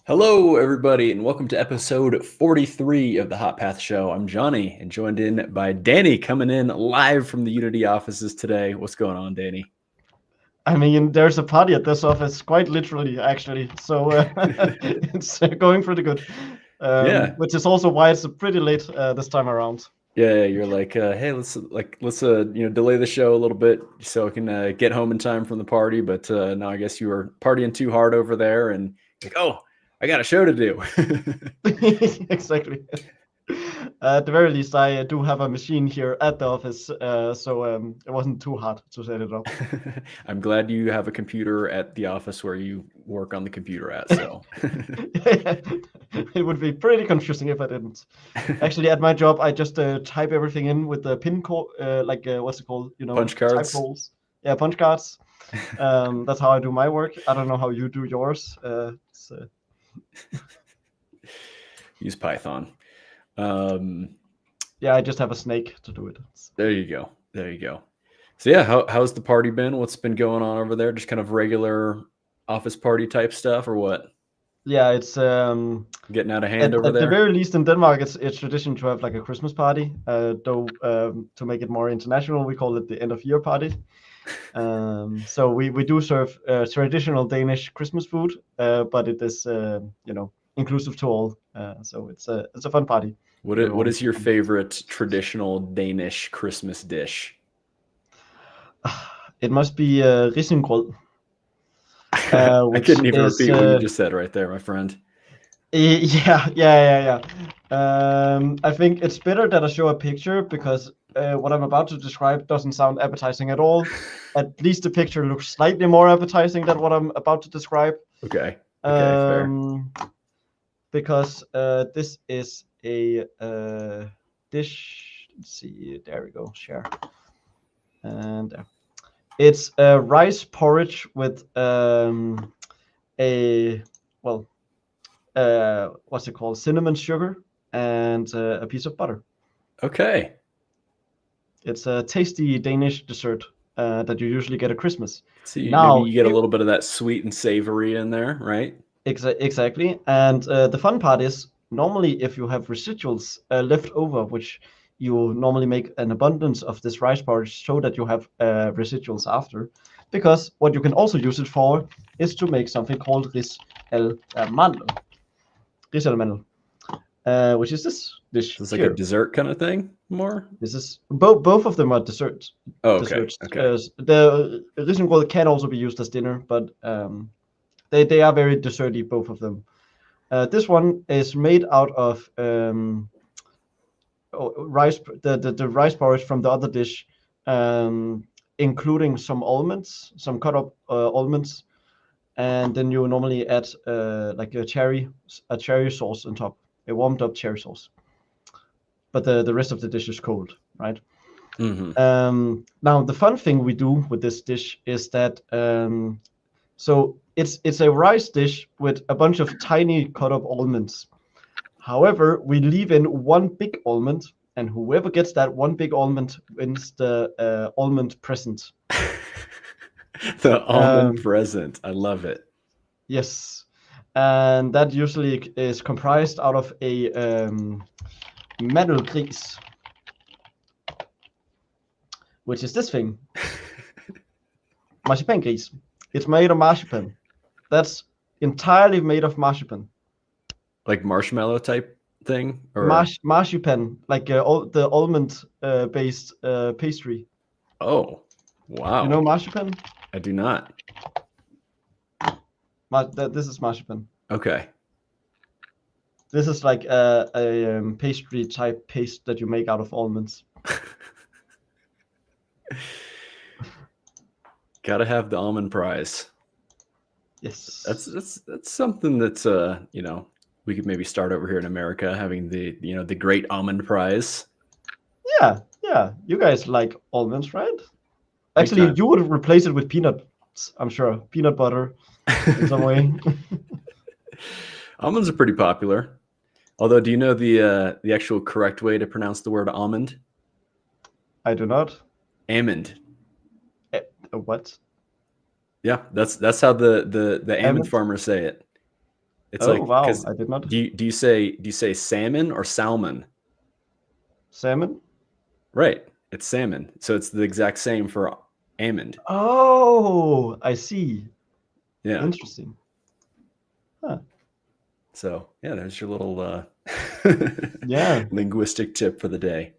Hello, everybody, and welcome to episode 43 of the Hot Path Show. I'm Johnny, and joined in by Dani, coming in live from the Unity offices today. What's going on, Dani? I mean, there's a party at this office, quite literally, actually. So it's going pretty good. Yeah, Which is also why it's pretty late this time around. yeah. You're like, hey, let's delay the show a little bit so I can get home in time from the party. But now I guess you were partying too hard over there, and like, oh, I got a show to do. Exactly. At the very least, I do have a machine here at the office, so it wasn't too hard to set it up. I'm glad you have a computer at the office where you work on the computer at. So it would be pretty confusing if I didn't. Actually, at my job, I just type everything in with the pin code, what's it called? Punch Type cards. holes. Yeah, punch cards. That's how I do my work. I don't know how you do yours. Use Python. Yeah, I just have a snake to do it. There you go. There you go. So yeah, how's the party been? What's been going on over there? Just kind of regular office party type stuff, or what? Yeah, it's Getting out of hand over at there. the very least in Denmark, it's tradition to have like a Christmas party. Though to make it more international, we call it the end of year party. So we do serve traditional Danish Christmas food, but it is inclusive to all. So it's a fun party. What is your favorite traditional Danish Christmas dish? It must be risengrød. I couldn't even repeat what you just said right there, my friend. Yeah. I think it's better that I show a picture because what I'm about to describe doesn't sound appetizing at all. At least the picture looks slightly more appetizing than what I'm about to describe. Okay. Fair. Because this is a dish. Let's see. There we go. Share. And it's a rice porridge with what's it called? Cinnamon sugar and a piece of butter. Okay. It's a tasty Danish dessert that you usually get at Christmas. So maybe you get a little bit of that sweet and savory in there, right? Exactly. And the fun part is normally if you have residuals left over, which you normally make an abundance of this rice porridge so that you have residuals after. Because what you can also use it for is to make something called ris el mandel. Ris el mandel. Which is this dish. It's like a dessert kind of thing, more. This is both of them are desserts. Oh, okay. Desserts. The risengrød can also be used as dinner, but they are very desserty, both of them. This one is made out of rice. The rice porridge from the other dish, including some almonds, some cut up almonds, and then you normally add like a cherry sauce on top. A warmed up cherry sauce, but the rest of the dish is cold, right? Mm-hmm. Now the fun thing we do with this dish is that so it's a rice dish with a bunch of tiny cut up almonds. However, we leave in one big almond, and whoever gets that one big almond wins the almond present. The almond present. I love it. Yes. And that usually is comprised out of a mandelgris, which is this thing. Marsipangris. It's made of marzipan. That's entirely made of marzipan. Like marshmallow type thing? Or Marzipan, like the almond based pastry. Oh, wow. You know marzipan? I do not. This is marzipan. Okay. This is like a pastry type paste that you make out of almonds. Gotta have the almond prize. Yes. That's something that's we could maybe start over here in America, having the great almond prize. Yeah. You guys like almonds, right? Actually, you would replace it with peanuts, I'm sure. Peanut butter in some way. Almonds are pretty popular. Although, do you know the actual correct way to pronounce the word almond? I do not. Almond. What? Yeah, that's how the almond farmers say it. It's Oh like, wow, because I did not. do you say salmon or salmon? Salmon. Right. It's salmon. So it's the exact same for almond. Oh, I see. Yeah. Interesting. Huh. So yeah, there's your little Yeah. linguistic tip for the day.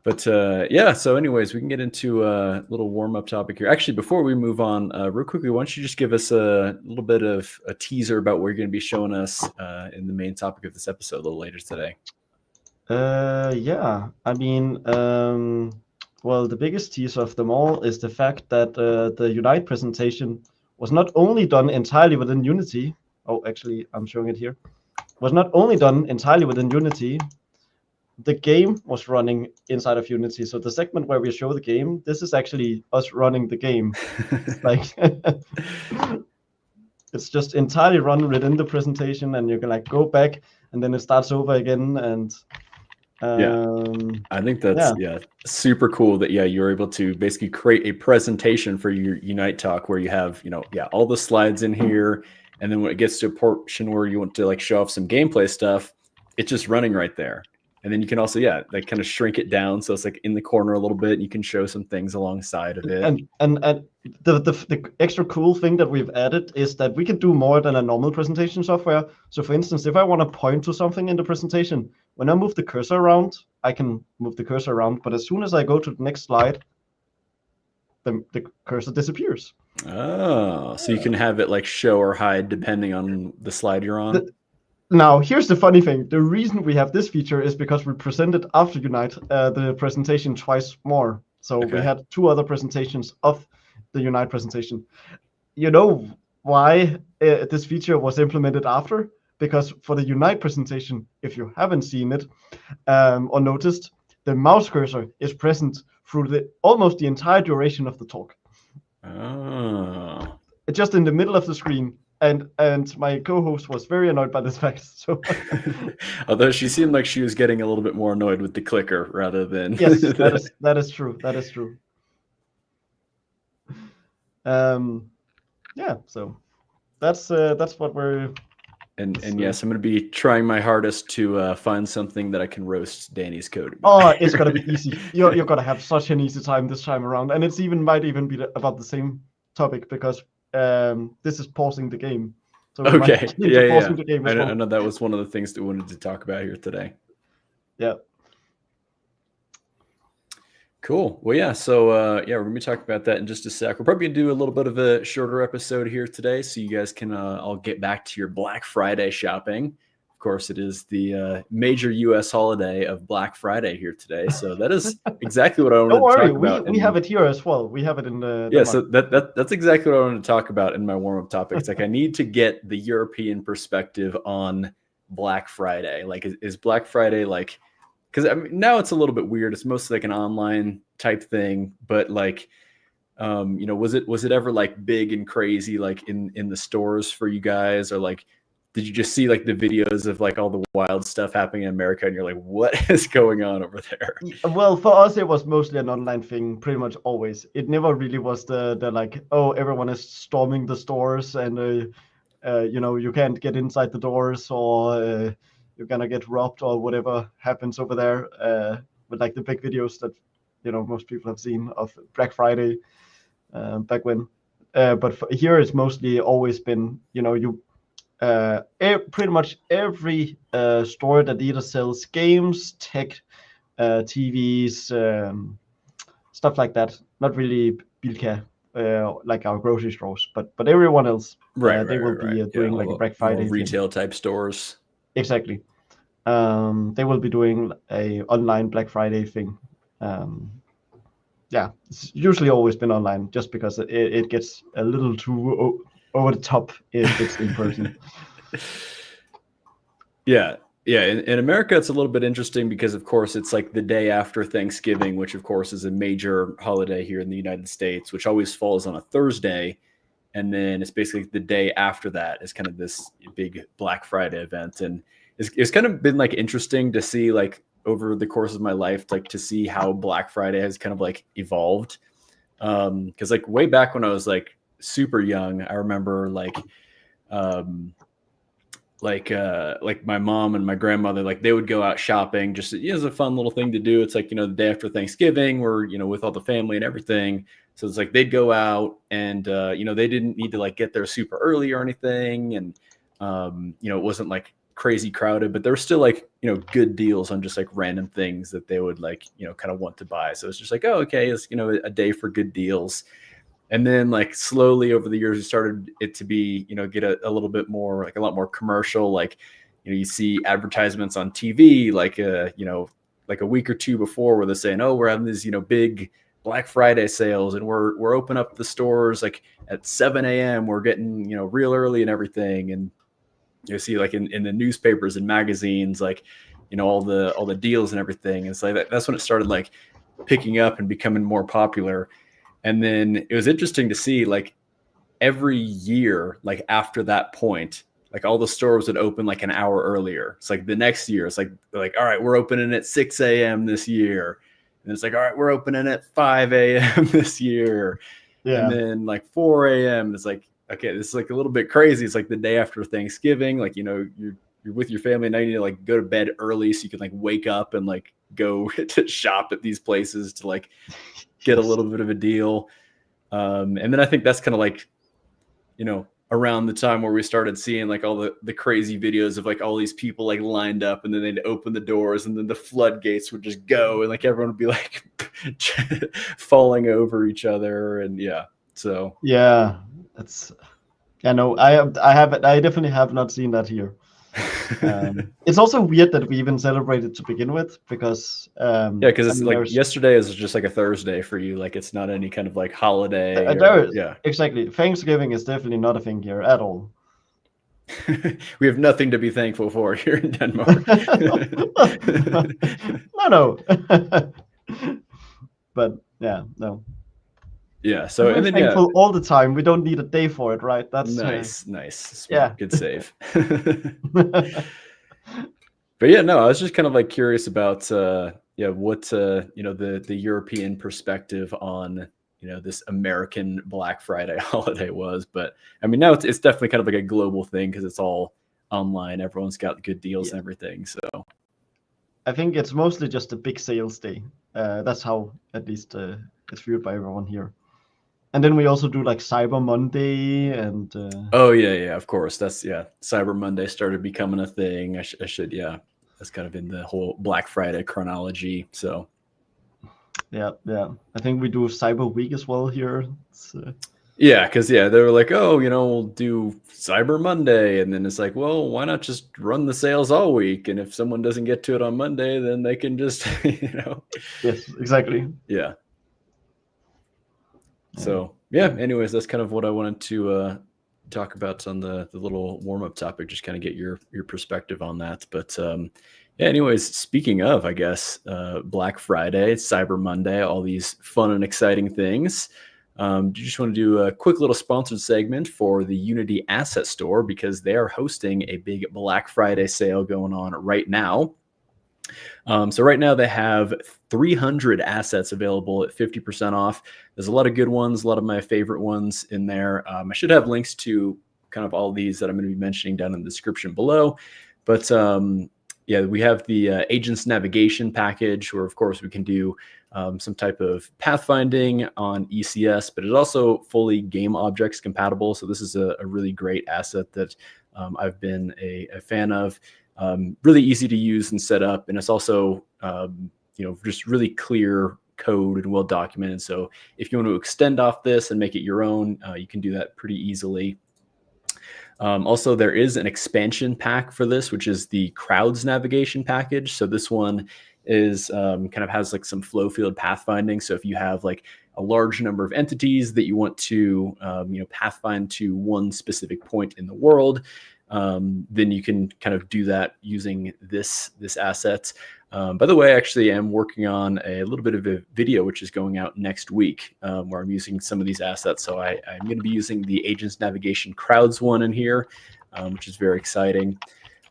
But yeah, so anyways, we can get into a little warm-up topic here. Actually, before we move on, real quickly, why don't you just give us a little bit of a teaser about what you're going to be showing us in the main topic of this episode a little later today? Yeah. I mean, well, the biggest tease of them all is the fact that the Unite presentation was not only done entirely within Unity. Oh, actually, I'm showing it here. Was not only done entirely within Unity. The game was running inside of Unity. So the segment where we show the game, this is actually us running the game. Like it's just entirely run within the presentation, and you can like go back, and then it starts over again. And Yeah. I think that's super cool that you're able to basically create a presentation for your Unite talk where you have all the slides in here, and then when it gets to a portion where you want to like show off some gameplay stuff, it's just running right there. And then you can also like kind of shrink it down so it's like in the corner a little bit, and you can show some things alongside of it. And the extra cool thing that we've added is that we can do more than a normal presentation software. So for instance, if I want to point to something in the presentation, when I move the cursor around, I can move the cursor around, but as soon as I go to the next slide, the cursor disappears. Oh, so you can have it like show or hide depending on the slide you're on. Now, here's the funny thing. The reason we have this feature is because we presented after Unite the presentation twice more. So we had 2 other presentations of the Unite presentation. You know why this feature was implemented after? Because for the Unite presentation, if you haven't seen it or noticed, the mouse cursor is present through almost the entire duration of the talk. Oh. It's just in the middle of the screen. And my co-host was very annoyed by this fact. So, although she seemed like she was getting a little bit more annoyed with the clicker rather than yes, that is true. That is true. Yeah. So that's what we're. And yes, I'm going to be trying my hardest to find something that I can roast Dani's code about. Oh, it's gonna be easy. You're gonna have such an easy time this time around, and might even be about the same topic because this is pausing the game. So okay, pausing the game I know that was one of the things that we wanted to talk about here today. Yeah. Cool. Well, yeah. So we're gonna be talking about that in just a sec. We're probably gonna do a little bit of a shorter episode here today, so you guys can all get back to your Black Friday shopping. Of course, it is the major U.S. holiday of Black Friday here today, so that is exactly what I wanted to talk about. We have it here as well. We have it in the so that's exactly what I wanted to talk about in my warm-up topic. It's like I need to get the European perspective on Black Friday. Like, is Black Friday like? Because I mean, now it's a little bit weird. It's mostly like an online type thing, but like, was it ever like big and crazy like in the stores for you guys, or like, did you just see like the videos of like all the wild stuff happening in America, and you're like, what is going on over there? Well, for us, it was mostly an online thing, pretty much always. It never really was the like, oh, everyone is storming the stores, and you can't get inside the doors, or you're gonna get robbed or whatever happens over there with like the big videos that most people have seen of Black Friday back when. But here it's mostly always been pretty much every store that either sells games, tech, TVs, stuff like that. Not really Bilka, like our grocery stores, but everyone else, they will be doing like a Black Friday retail type stores. Exactly. They will be doing a online Black Friday thing. It's usually always been online, just because it gets a little too over the top if it's in person. Yeah. In America, it's a little bit interesting because, of course, it's like the day after Thanksgiving, which, of course, is a major holiday here in the United States, which always falls on a Thursday. And then it's basically the day after that is kind of this big Black Friday event. And it's kind of been like interesting to see like over the course of my life, like to see how Black Friday has kind of like evolved. Because like way back when I was like super young, I remember like like my mom and my grandmother, like they would go out shopping just as a fun little thing to do. It's like, the day after Thanksgiving, we're, with all the family and everything. So it's like they'd go out and, they didn't need to like get there super early or anything. And, it wasn't like crazy crowded, but there were still like, good deals on just like random things that they would like, kind of want to buy. So it's just like, oh, okay, it's, a day for good deals. And then like slowly over the years, we started it to be, get a little bit more, like a lot more commercial. Like, you see advertisements on TV, like, like a week or two before where they're saying, oh, we're having these, big Black Friday sales and we're open up the stores like at 7 a.m. We're getting, real early and everything. And you see like in the newspapers and magazines, like, all the deals and everything. And so like that's when it started like picking up and becoming more popular. And then it was interesting to see like every year, like after that point, like all the stores would open like an hour earlier. It's like the next year, it's like, all right, we're opening at 6 a.m. this year. And it's like, all right, we're opening at 5 a.m. this year. Yeah. And then like 4 a.m. It's like, okay, this is like a little bit crazy. It's like the day after Thanksgiving, like, you're with your family and now you need to like go to bed early so you can like wake up and like go to shop at these places to like get a little bit of a deal. And then I think that's kind of like, around the time where we started seeing like all the crazy videos of like all these people like lined up and then they'd open the doors and then the floodgates would just go and like everyone would be like falling over each other. And yeah, so. Yeah, that's, no, I definitely have not seen that here. It's also weird that we even celebrated to begin with because because it's like yesterday is just like a Thursday for you, like it's not any kind of like holiday yeah, exactly. Thanksgiving is definitely not a thing here at all. We have nothing to be thankful for here in Denmark. No. But yeah, no. Yeah, so and then thankful all the time. We don't need a day for it, right? That's nice. Smart. Yeah, good save. But yeah, no, I was just kind of like curious about what the European perspective on this American Black Friday holiday was. But I mean, now it's definitely kind of like a global thing because it's all online. Everyone's got good deals and everything. So I think it's mostly just a big sales day. That's how at least it's viewed by everyone here. And then we also do like Cyber Monday and oh yeah, of course. That's Cyber Monday started becoming a thing. I should that's kind of in the whole Black Friday chronology. So yeah, I think we do Cyber Week as well here. Yeah, because they were like, oh, we'll do Cyber Monday, and then it's like, well, why not just run the sales all week? And if someone doesn't get to it on Monday, then they can just Yes, exactly. Yeah. So anyways, that's kind of what I wanted to talk about on the little warm-up topic, just kind of get your perspective on that. But anyways, speaking of, I guess, Black Friday, Cyber Monday, all these fun and exciting things. Do you just want to do a quick little sponsored segment for the Unity Asset Store because they are hosting a big Black Friday sale going on right now. So right now they have 300 assets available at 50% off. There's a lot of good ones, a lot of my favorite ones in there. I should have links to kind of all these that I'm going to be mentioning down in the description below. But we have the Agents Navigation package where, of course, we can do some type of pathfinding on ECS, but it's also fully game objects compatible. So this is a really great asset that I've been a fan of. Really easy to use and set up, and it's also just really clear code and well documented. So if you want to extend off this and make it your own, you can do that pretty easily. Also, there is an expansion pack for this, which is the Crowds Navigation package. So this one is kind of has like some flow field pathfinding. So if you have like a large number of entities that you want to pathfind to one specific point in the world, then you can kind of do that using this asset. By the way, actually, I'm working on a little bit of a video which is going out next week where I'm using some of these assets. So I'm going to be using the Agents Navigation Crowds one in here, which is very exciting.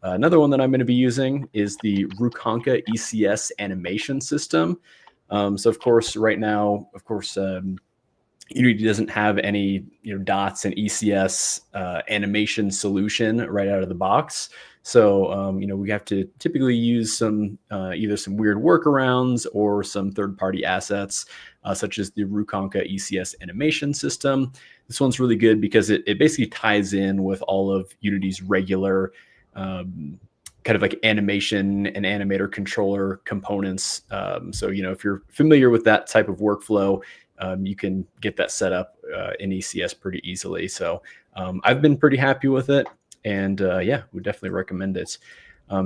Another one that I'm going to be using is the Rukanka ECS animation system. So of course, right now, Unity doesn't have any dots and ECS animation solution right out of the box. So we have to typically use some either some weird workarounds or some third-party assets, such as the Rukonka ECS animation system. This one's really good because it basically ties in with all of Unity's regular kind of like animation and animator controller components. So if you're familiar with that type of workflow, you can get that set up in ECS pretty easily. So I've been pretty happy with it, and yeah, would definitely recommend it.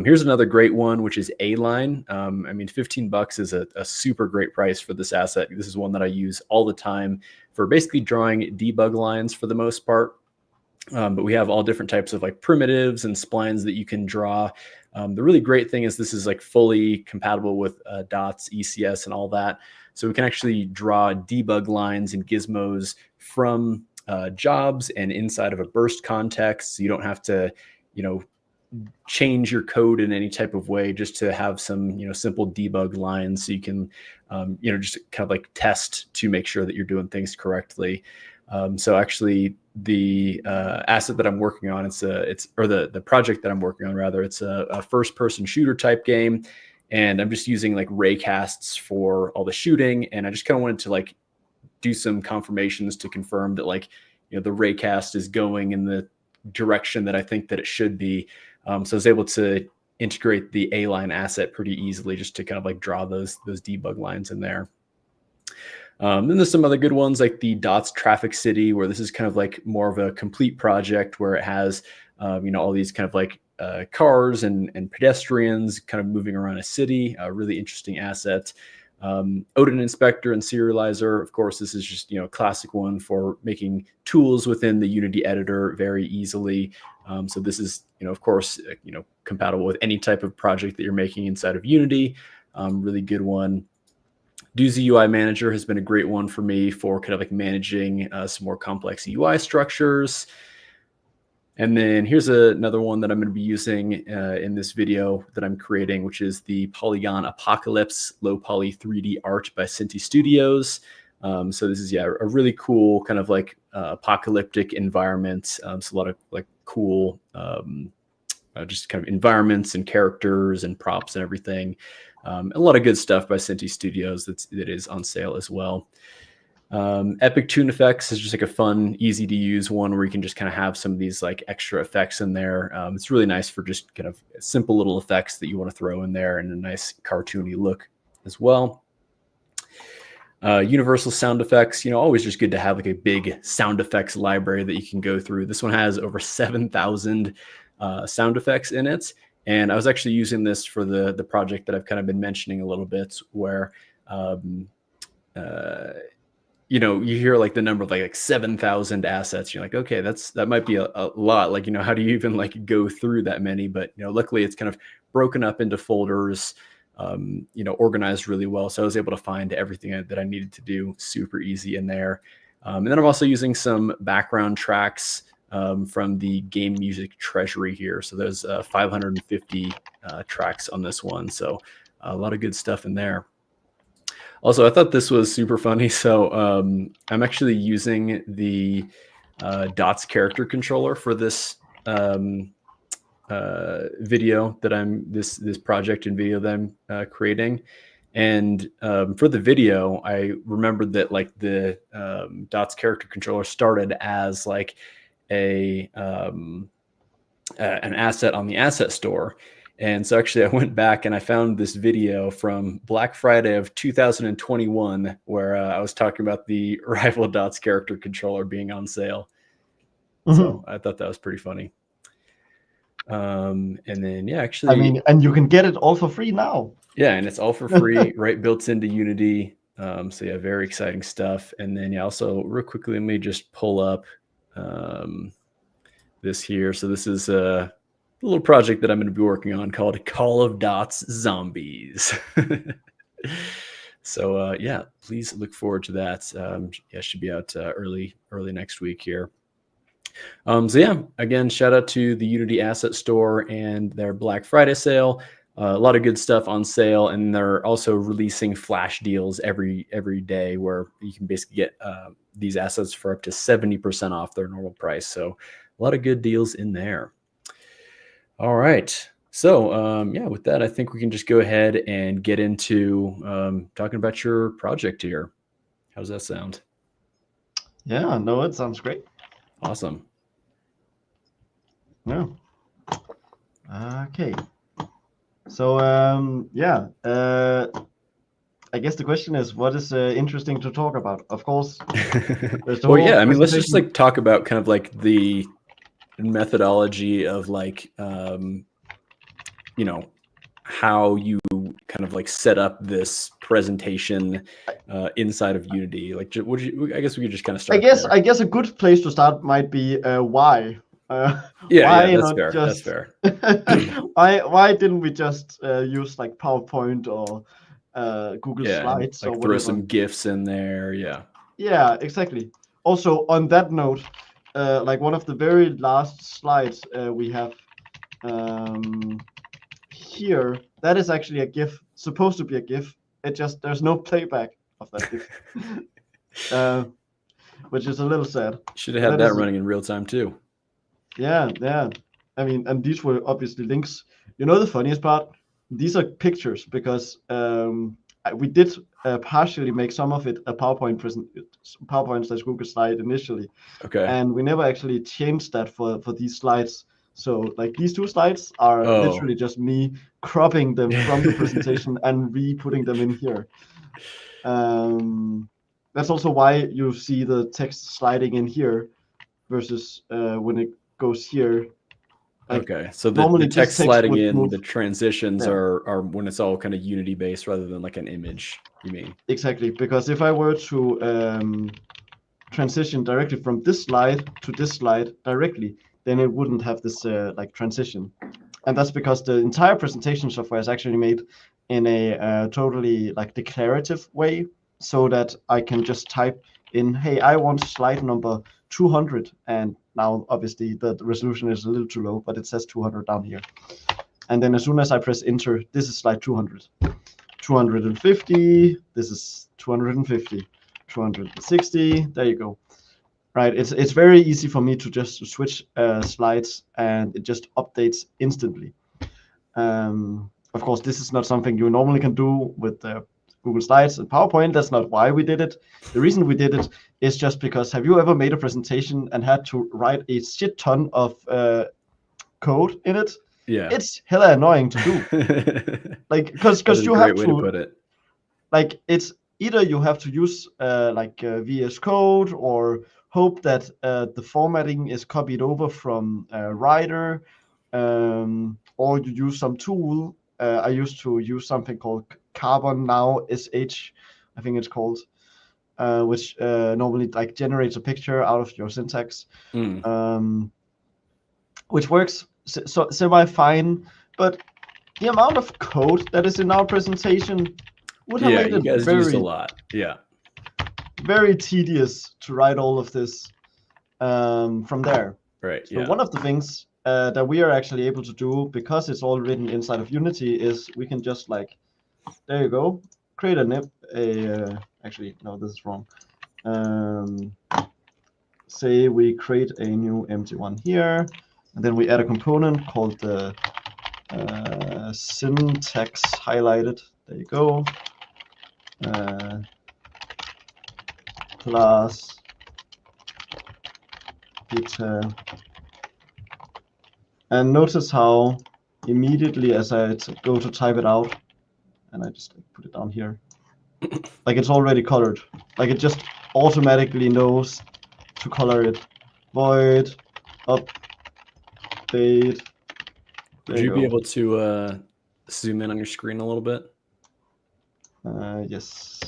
Here's another great one, which is A-Line. I mean, $15 is a super great price for this asset. This is one that I use all the time for basically drawing debug lines for the most part. But we have all different types of like primitives and splines that you can draw. The really great thing is this is like fully compatible with dots, ECS, and all that. So we can actually draw debug lines and gizmos from jobs and inside of a burst context. So you don't have to, change your code in any type of way just to have some, simple debug lines. So you can, just kind of like test to make sure that you're doing things correctly. So actually the asset that I'm working on, the project that I'm working on rather, it's a first person shooter type game. And I'm just using like raycasts for all the shooting. And I just kind of wanted to like do some confirmations to confirm that like, the raycast is going in the direction that I think that it should be. So I was able to integrate the A-Line asset pretty easily just to kind of like draw those debug lines in there. Then there's some other good ones like the Dots Traffic City, where this is kind of like more of a complete project where it has, all these kind of like cars and pedestrians kind of moving around a city. A really interesting asset. Odin Inspector and Serializer, of course, this is just a classic one for making tools within the Unity editor very easily. So this is of course compatible with any type of project that you're making inside of Unity. Really good one. Doozy UI Manager has been a great one for me for kind of like managing some more complex UI structures. And then here's another one that I'm going to be using in this video that I'm creating, which is the Polygon Apocalypse Low Poly 3D Art by Cinti Studios. So this is, a really cool kind of like apocalyptic environment. So a lot of like cool just kind of environments and characters and props and everything. A lot of good stuff by Cinti Studios that is on sale as well. Epic Tune Effects is just like a fun, easy to use one where you can just kind of have some of these like extra effects in there. It's really nice for just kind of simple little effects that you want to throw in there and a nice cartoony look as well. Universal sound effects, always just good to have like a big sound effects library that you can go through. This one has over 7,000 sound effects in it. And I was actually using this for the project that I've kind of been mentioning a little bit where, you hear like the number of like 7,000 assets. You're like, okay, that might be a lot. Like, how do you even like go through that many? But, luckily it's kind of broken up into folders, organized really well. So I was able to find everything that I needed to do super easy in there. And then I'm also using some background tracks from the Game Music Treasury here. So there's 550 tracks on this one. So a lot of good stuff in there. Also, I thought this was super funny. So I'm actually using the Dots character controller for this video that this project and video that I'm creating. And for the video, I remembered that like the Dots character controller started as like an asset on the asset store. And so actually I went back and I found this video from Black Friday of 2021 where I was talking about the Rival Dots character controller being on sale. Mm-hmm. So I thought that was pretty funny. And then, actually, I mean, and you can get it all for free now. Yeah, and it's all for free, right? Built into Unity. So yeah, very exciting stuff. And then also real quickly, let me just pull up this here. So this is a little project that I'm going to be working on called Call of Dots Zombies. So yeah, please look forward to that. Yeah, should be out early next week here. So yeah, again, shout out to the Unity Asset Store and their Black Friday sale. a lot of good stuff on sale, and they're also releasing flash deals every day where you can basically get these assets for up to 70% off their normal price. So a lot of good deals in there. All right. So yeah, with that, I think we can just go ahead and get into talking about your project here. How does that sound? Yeah, no, it sounds great. Awesome. Yeah. Okay. So yeah, I guess the question is, what is interesting to talk about? Of course, there's the Well, whole yeah, I mean, let's just presentation. like talk about kind of like the methodology of like you know, how you kind of like set up this presentation inside of Unity. Like, would you? I guess we could just kind of start there. I guess a good place to start might be why. Yeah, Why that's not fair. That's just fair. why didn't we just use like PowerPoint or Google Yeah, and Slides or like throw whatever? some GIFs in there. Yeah. Yeah, exactly. Also, on that note, like one of the very last slides we have here, that is actually a GIF, supposed to be a GIF. It just, there's no playback of that GIF, which is a little sad. Should have had That that is, running in real time too. yeah, yeah. I mean, and these were obviously links. You know, the funniest part, these are pictures because we did partially make some of it a PowerPoint/Google slide initially, Okay. and we never actually changed that for these slides. So like these two slides are literally just me cropping them from the presentation and re-putting them in here. That's also why you see the text sliding in here versus when it goes here. Like, okay, so the normally this text text sliding would in, move. the transitions Yeah, are when it's all kind of Unity based rather than like an image, you mean? exactly. Because if I were to transition directly from this slide to this slide directly, then it wouldn't have this like transition. And that's because the entire presentation software is actually made in a totally like declarative way, so that I can just type in, hey, I want slide number 200, and now obviously the resolution is a little too low, but it says 200 down here. And then as soon as I press enter, this is slide 200. 250, this is 250, 260, there you go. Right, it's very easy for me to just switch slides, and it just updates instantly. Of course, this is not something you normally can do with Google Slides and PowerPoint. That's not why we did it. The reason we did it is just because, have you ever made a presentation and had to write a shit ton of code in it? Yeah. It's hella annoying to do. Like, because you have great way to put it. Like, it's either you have to use like VS Code, or hope that the formatting is copied over from Writer, or you use some tool. I used to use something called Carbon Now SH, I think it's called, which normally like generates a picture out of your syntax, which works so semi fine. But the amount of code that is in our presentation would have made you it guys used a lot. Yeah. very tedious to write all of this from there. Right. So Yeah. one of the things that we are actually able to do, because it's all written inside of Unity, is we can just like, there you go, create actually, no, this is wrong. Say we create a new empty one here, and then we add a component called the syntax highlighted. There you go. Class detail. And notice how immediately as I go to type it out, and I just put it down here, like it's already colored. Like it just automatically knows to color it. Void update. Would you be able to zoom in on your screen a little bit? Yes.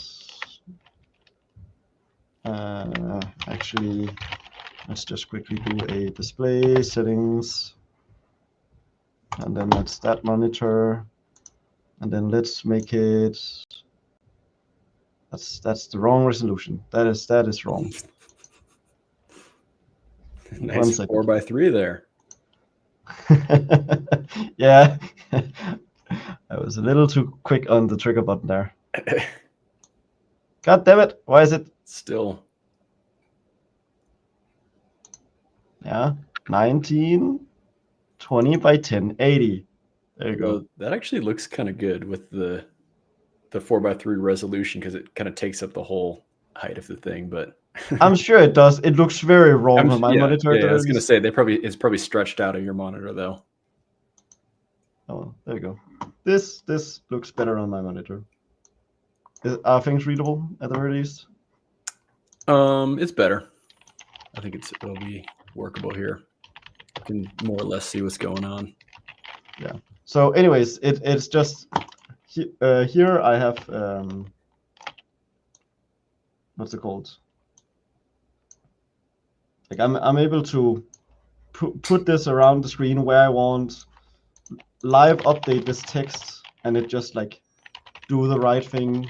Actually, let's just quickly do a display settings, and then that's that monitor, and then let's make it. That's the wrong resolution. That is wrong. Nice 4:3 there. Yeah. was a little too quick on the trigger button there. God damn it! Why is it still? Yeah, 1920 by 1080. There you go. That actually looks kind of good with the 4:3 resolution because it kind of takes up the whole height of the thing. But I'm sure it does. It looks very wrong on my monitor. Yeah, I was gonna say it's probably stretched out of your monitor though. Oh, there you go. This looks better on my monitor. Are things readable at the very least? It's better. I think it'll be workable here. You can more or less see what's going on. Yeah. So, anyways, it's just here I have what's it called? Like I'm able to put this around the screen where I want, live update this text, and it just like do the right thing.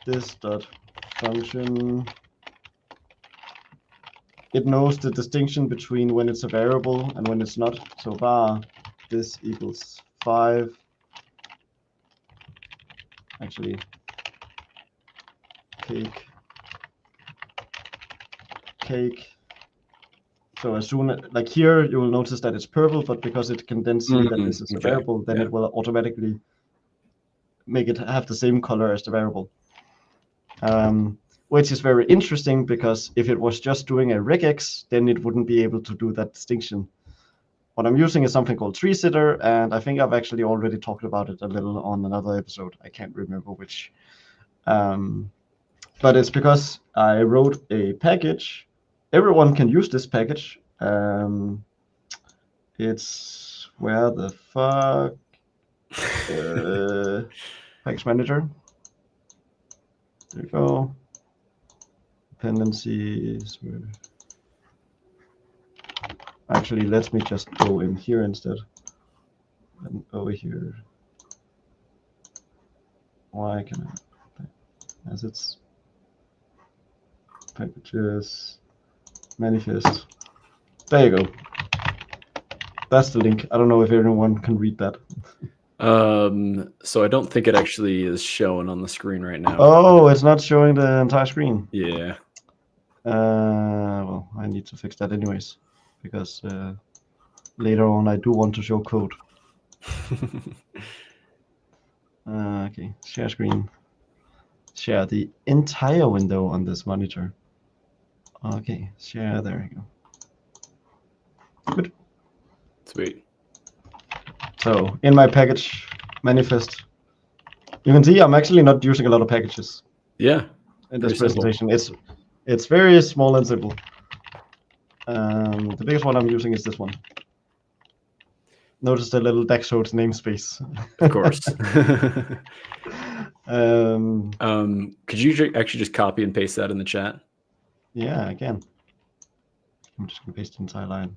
This dot function. It knows the distinction between when it's a variable and when it's not. So var this equals 5. Actually, cake. So as soon as, like here, you will notice that it's purple, but because it can then see that this is a variable, then it will automatically make it have the same color as the variable. Which is very interesting because if it was just doing a regex, then it wouldn't be able to do that distinction. What I'm using is something called tree sitter, and I think I've actually already talked about it a little on another episode. I can't remember which. But it's because I wrote a package. Everyone can use this package. It's where the fuck? Package manager. There you go. Dependencies. Actually, let me just go in here instead. And over here. Why can I? Assets. Packages. Manifest. There you go. That's the link. I don't know if anyone can read that. So I don't think it actually is showing on the screen right now. Oh, it's not showing the entire screen. Yeah. Well, I need to fix that anyways, because later on I do want to show code. Okay, share screen. Share the entire window on this monitor. Okay, share, there you go. Good. Sweet. So in my package manifest, you can see I'm actually not using a lot of packages. Yeah. In this presentation, it's very small and simple. The biggest one I'm using is this one. Notice the little Dexode namespace. Of course. Could you actually just copy and paste that in the chat? Yeah, I can. I'm just gonna paste the entire line.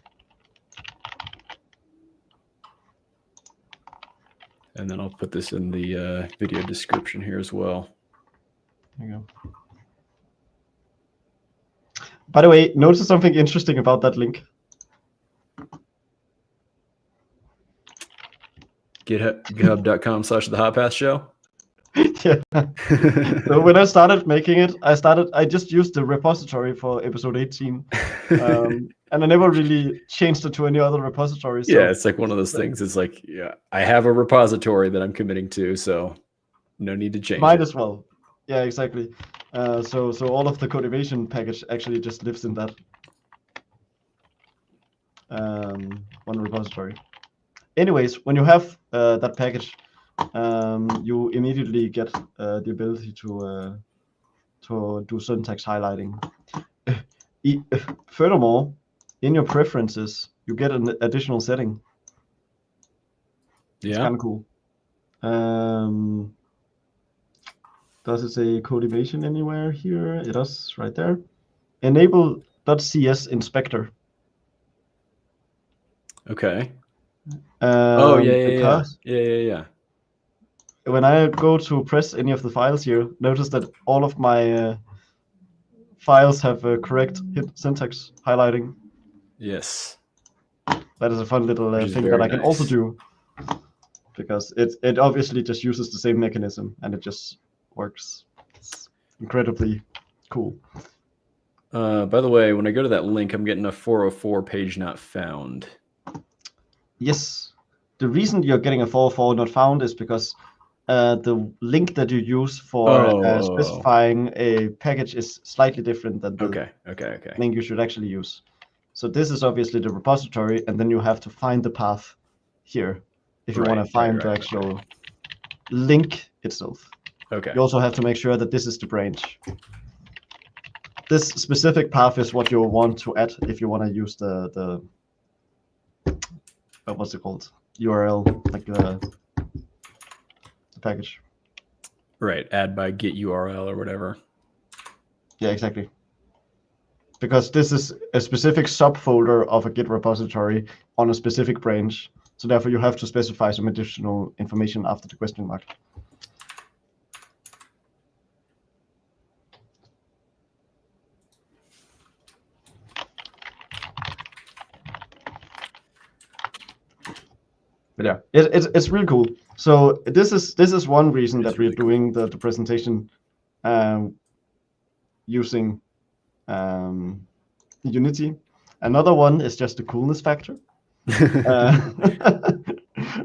And then I'll put this in the video description here as well. There you go. By the way, notice something interesting about that link. GitHub.com/The Hot Path Show. Yeah. So when I started making it, I just used the repository for episode 18. And I never really changed it to any other repository. So yeah, it's like one of those things. It's like, yeah, I have a repository that I'm committing to, so no need to change Might it. as well. Yeah, exactly. So all of the Codimation package actually just lives in that one repository. Anyways, when you have that package, you immediately get the ability to do syntax highlighting. Furthermore, in your preferences, you get an additional setting. Yeah. It's kind of cool. Does it say Codimation anywhere here? It does, right there. Enable.cs inspector. Okay. Oh yeah, because yeah. when I go to press any of the files here, notice that all of my files have correct syntax highlighting. Yes. That is a fun little thing that I can also do. because it obviously just uses the same mechanism and it just works. It's incredibly cool. By the way, when I go to that link, I'm getting a 404 page not found. Yes, the reason you're getting a 404 not found is because the link that you use for specifying a package is slightly different than the link you should actually use. So this is obviously the repository, and then you have to find the path here if you want to find the actual link itself. Okay. You also have to make sure that this is the branch. This specific path is what you want to add if you want to use the what's it called? URL, like the package. Right, add by get URL or whatever. Yeah, exactly. Because this is a specific subfolder of a Git repository on a specific branch. So therefore you have to specify some additional information after the question mark. But yeah, it's really cool. So this is one reason that we're doing the presentation using Unity. Another one is just the coolness factor.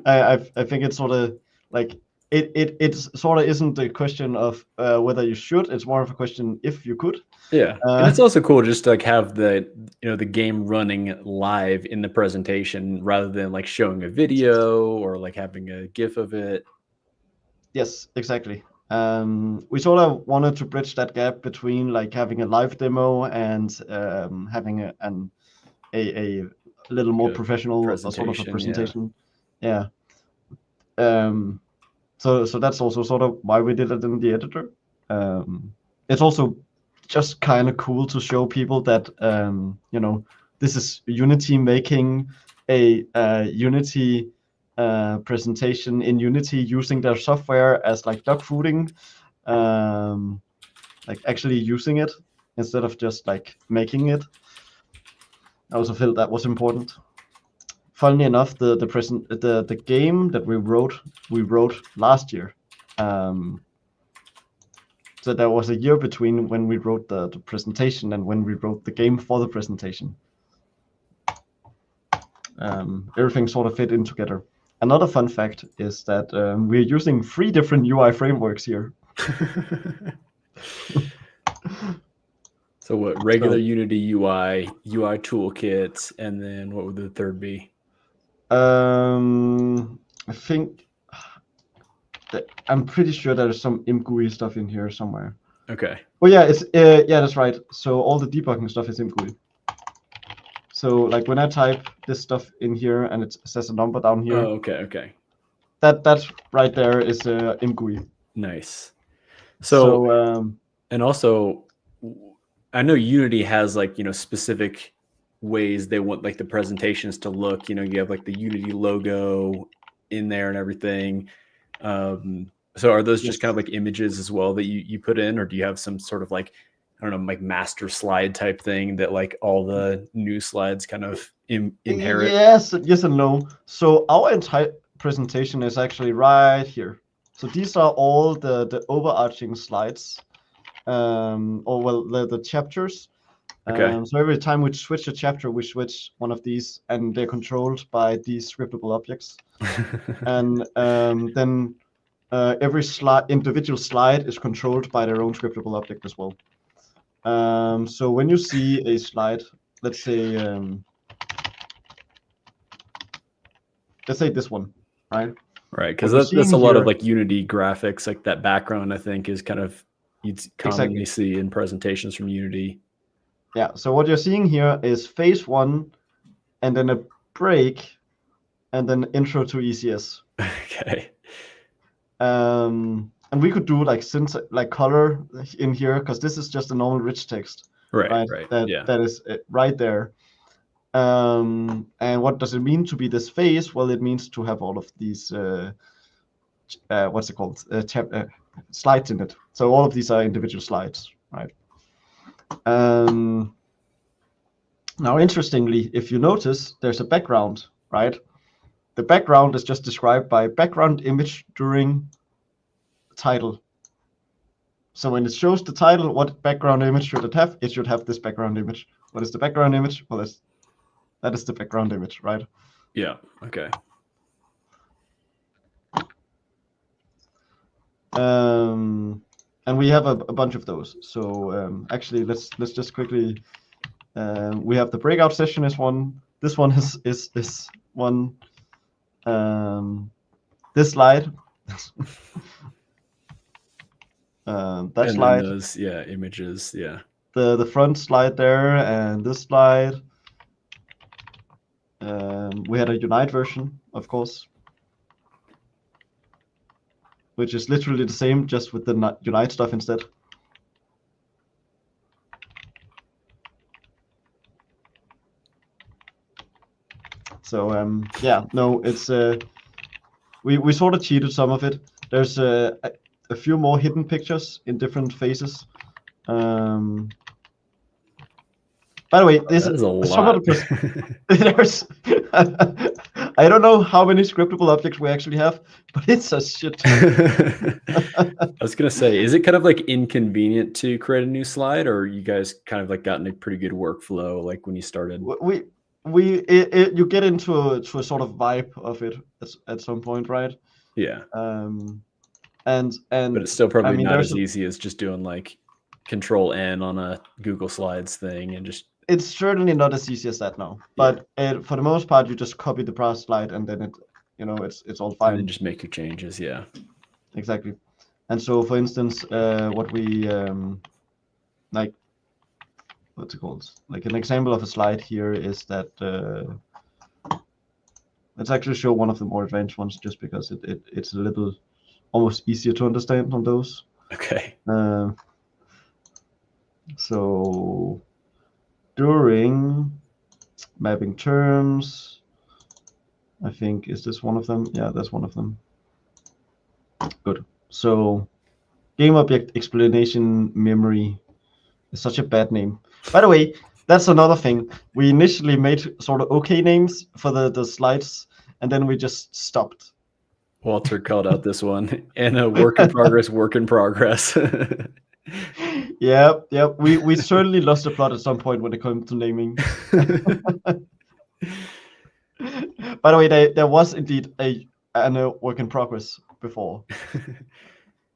I think it's sort of like it sort of isn't a question of whether you should. It's more of a question if you could. Yeah, and it's also cool just to like have the the game running live in the presentation rather than like showing a video or like having a GIF of it. Yes, exactly. We sort of wanted to bridge that gap between like having a live demo and having a little more professional sort of a presentation. Yeah. So that's also sort of why we did it in the editor. It's also just kind of cool to show people that this is Unity making a Unity presentation in Unity using their software as like dog fooding, like actually using it instead of just like making it. I also felt that was important. Funnily enough, the game that we wrote last year. So there was a year between when we wrote the presentation and when we wrote the game for the presentation. Everything sort of fit in together. Another fun fact is that we're using 3 different UI frameworks here. So what, regular Unity UI, UI toolkits, and then what would the third be? I think I'm pretty sure there's some ImGUI stuff in here somewhere. Okay. Oh yeah, it's yeah, that's right. So all the debugging stuff is ImGUI. So like when I type this stuff in here and it says a number down here. Oh, okay. That right there is ImGUI. Nice. So and also, I know Unity has like specific ways they want like the presentations to look. You have like the Unity logo in there and everything. So are those just kind of like images as well that you put in, or do you have some sort of like, I don't know, like master slide type thing that like all the new slides kind of inherit? Yes and no. So our entire presentation is actually right here. So these are all the overarching slides, or well, the chapters. Okay. So every time we switch a chapter, we switch one of these, and they're controlled by these scriptable objects. And then every individual slide is controlled by their own scriptable object as well. So when you see a slide, let's say this one, right? Right, because that's a lot of like Unity graphics, like that background, I think, is kind of you'd commonly see in presentations from Unity. Yeah, so what you're seeing here is phase 1, and then a break, and then intro to ECS. Okay. And we could do like color in here, because this is just a normal rich text. Right. That is right there. And what does it mean to be this phase? Well, it means to have all of these what's it called? Slides in it. So all of these are individual slides, right? Now, interestingly, if you notice, there's a background, right? the background is just described by background image during title. So when it shows the title, what background image should it have? It should have this background image. What is the background image? Well, that is the background image, right? Yeah. Okay. And we have a bunch of those. So actually, let's just quickly. We have the breakout session is one. This one is one. This slide. That and slide. Then those, images, The front slide there and this slide. We had a Unite version, of course, which is literally the same, just with the Unite stuff instead. So yeah, no, it's we sort of cheated some of it. There's a few more hidden pictures in different phases. By the way, this is a lot. Some of the there's I don't know how many scriptable objects we actually have, but it's a shit ton. I was gonna say, is it kind of like inconvenient to create a new slide, or you guys kind of like gotten a pretty good workflow like when you started? You get into a sort of vibe of it at some point, right? Yeah. And but it's still probably I mean, not as easy as just doing like Control N on a Google Slides thing and just. It's certainly not as easy as that now, but for the most part, you just copy the brass slide and then it's all fine. And then just make your changes, yeah. Exactly. And so, for instance, what we like, what's it called? Like an example of a slide here is that let's actually show one of the more advanced ones, just because it's a little almost easier to understand on those. Okay. So during mapping terms, I think, is this one of them? Yeah, that's one of them. Good. So game object explanation memory is such a bad name. By the way, that's another thing. We initially made sort of okay names for the slides, and then we just stopped. Walter called out this one, and a work in progress, work in progress. Yeah. We certainly lost the plot at some point when it comes to naming. By the way, there was indeed a work in progress before.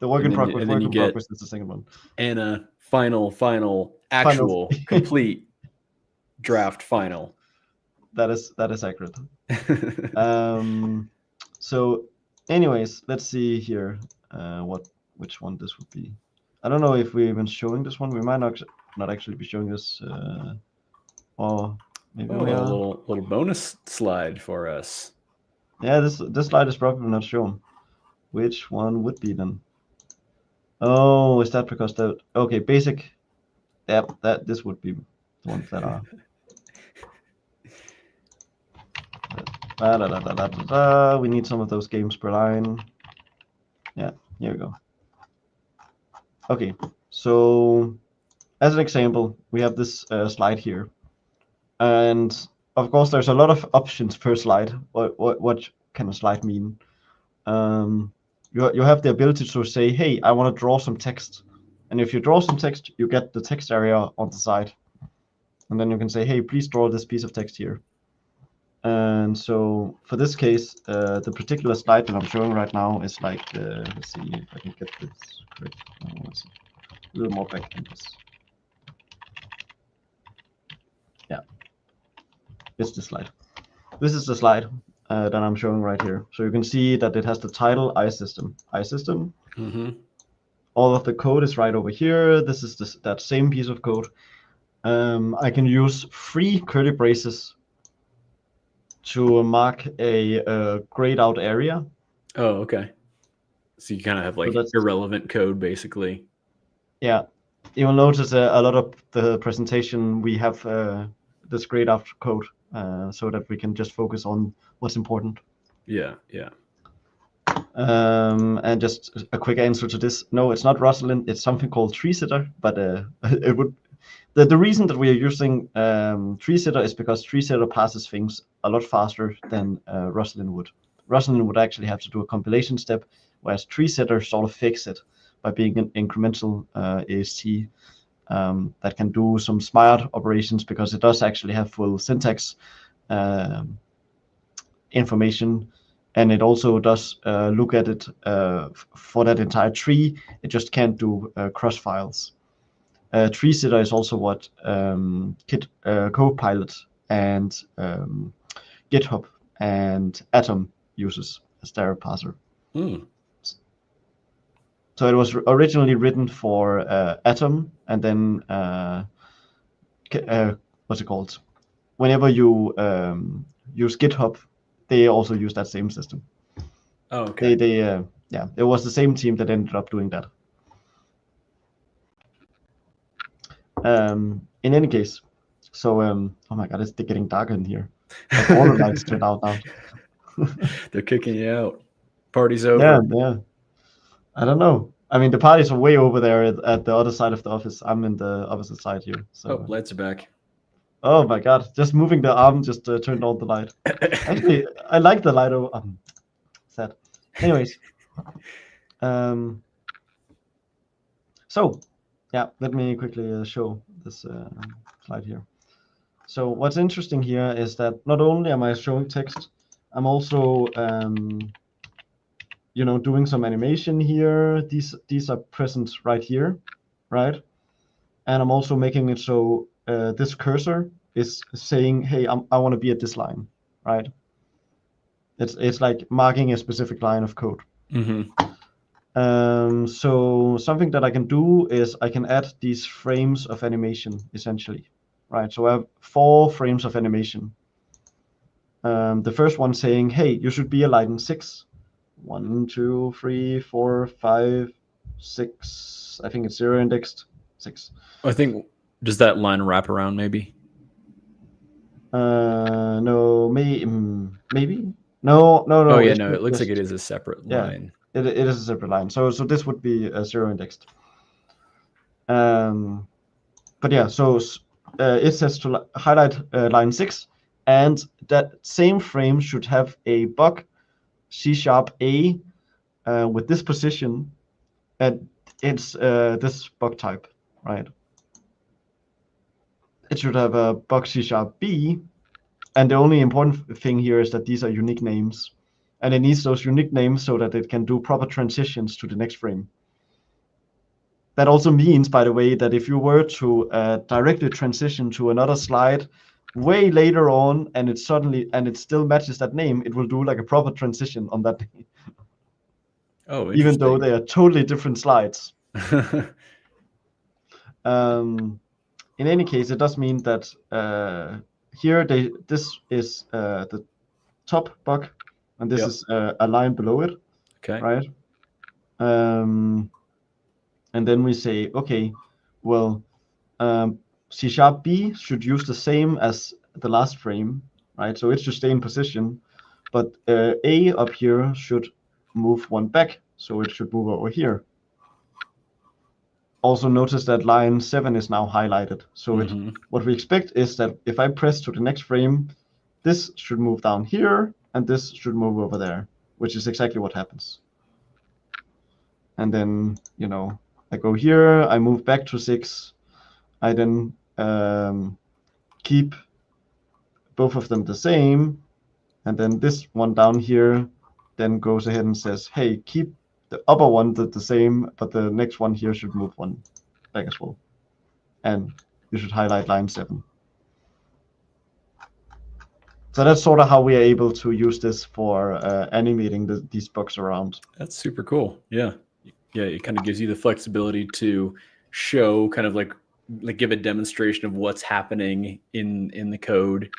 The work in progress is the second one. And a final, actual, complete draft final. That is accurate. So, anyways, let's see here. Which one this would be. I don't know if we're even showing this one. We might not actually be showing this. Or maybe we are. A little bonus slide for us. Yeah, this slide is probably not shown. Which one would be then? Oh, is that because that? Okay, basic. Yeah, this would be the ones that are. We need some of those games per line. Yeah, here we go. Okay, so as an example, we have this slide here, and of course, there's a lot of options per slide. What can a slide mean? You have the ability to say, hey, I want to draw some text, and if you draw some text, you get the text area on the side, and then you can say, hey, please draw this piece of text here. And so for this case, the particular slide that I'm showing right now is like, let's see if I can get this correct. A little more back than this. Yeah, it's the slide. This is the slide that I'm showing right here. So you can see that it has the title iSystem. Mm-hmm. All of the code is right over here. This is that same piece of code. I can use 3 curly braces to mark a grayed out area. Oh, okay. So you kind of have like irrelevant code, basically. Yeah, you will notice a lot of the presentation we have this grayed out code so that we can just focus on what's important. Yeah. And just a quick answer to this: no, it's not Rosalind. It's something called Tree Sitter, but it would The reason that we are using tree sitter is because tree sitter passes things a lot faster than Roslyn would. Roslyn would actually have to do a compilation step, whereas tree sitter sort of fix it by being an incremental AST that can do some smart operations, because it does actually have full syntax information, and it also does look at it for that entire tree. It just can't do cross files. Tree sitter is also what Copilot and GitHub and Atom uses as their parser. So it was originally written for Atom, and then what's it called? Whenever you use GitHub, they also use that same system. Oh, okay. Yeah, it was the same team that ended up doing that. In any case, so oh my god, it's getting darker in here. Like all the lights turned out now. They're kicking you out. Party's over. Yeah. I don't know. I mean, the parties are way over there at the other side of the office. I'm in the opposite side here. So. Oh, lights are back. Oh my god! Just moving the arm just turned on the light. Actually, I like the light. Sad. Anyways, so yeah, let me quickly show this slide here. So what's interesting here is that not only am I showing text, I'm also doing some animation here. These are present right here, right? And I'm also making it so this cursor is saying, hey, I want to be at this line, right? It's like marking a specific line of code. So something that I can do is I can add these frames of animation, essentially, right? So I have 4 frames of animation. The first one saying, hey, you should be a line 6. 1, 2, 3, 4, 5, 6. I think it's 0 indexed 6. I think, does that line wrap around maybe? No, maybe. No. Oh yeah, no. It looks like it is a separate line. It is a separate line. So this would be a 0 indexed. But yeah, so it says to highlight line 6, and that same frame should have a bug C#A with this position, and it's this bug type, right? It should have a bug C#B, and the only important thing here is that these are unique names, and it needs those unique names so that it can do proper transitions to the next frame. That also means, by the way, that if you were to directly transition to another slide way later on, and it still matches that name, it will do like a proper transition on that day. Oh, even though they are totally different slides. In any case, it does mean that here this is the top bug, and this is a line below it. Okay. Right. And then we say, okay, well, C#B should use the same as the last frame, right? So it should stay in position, but A up here should move 1 back, so it should move over here. Also notice that line 7 is now highlighted. So what we expect is that if I press to the next frame, this should move down here, and this should move over there, which is exactly what happens. And then, I go here, I move back to 6. I then keep both of them the same. And then this one down here then goes ahead and says, hey, keep the upper one the same, but the next one here should move 1 back as well. And you should highlight line 7. So that's sort of how we are able to use this for animating these bugs around. That's super cool. Yeah. Yeah, it kind of gives you the flexibility to show kind of like give a demonstration of what's happening in the code.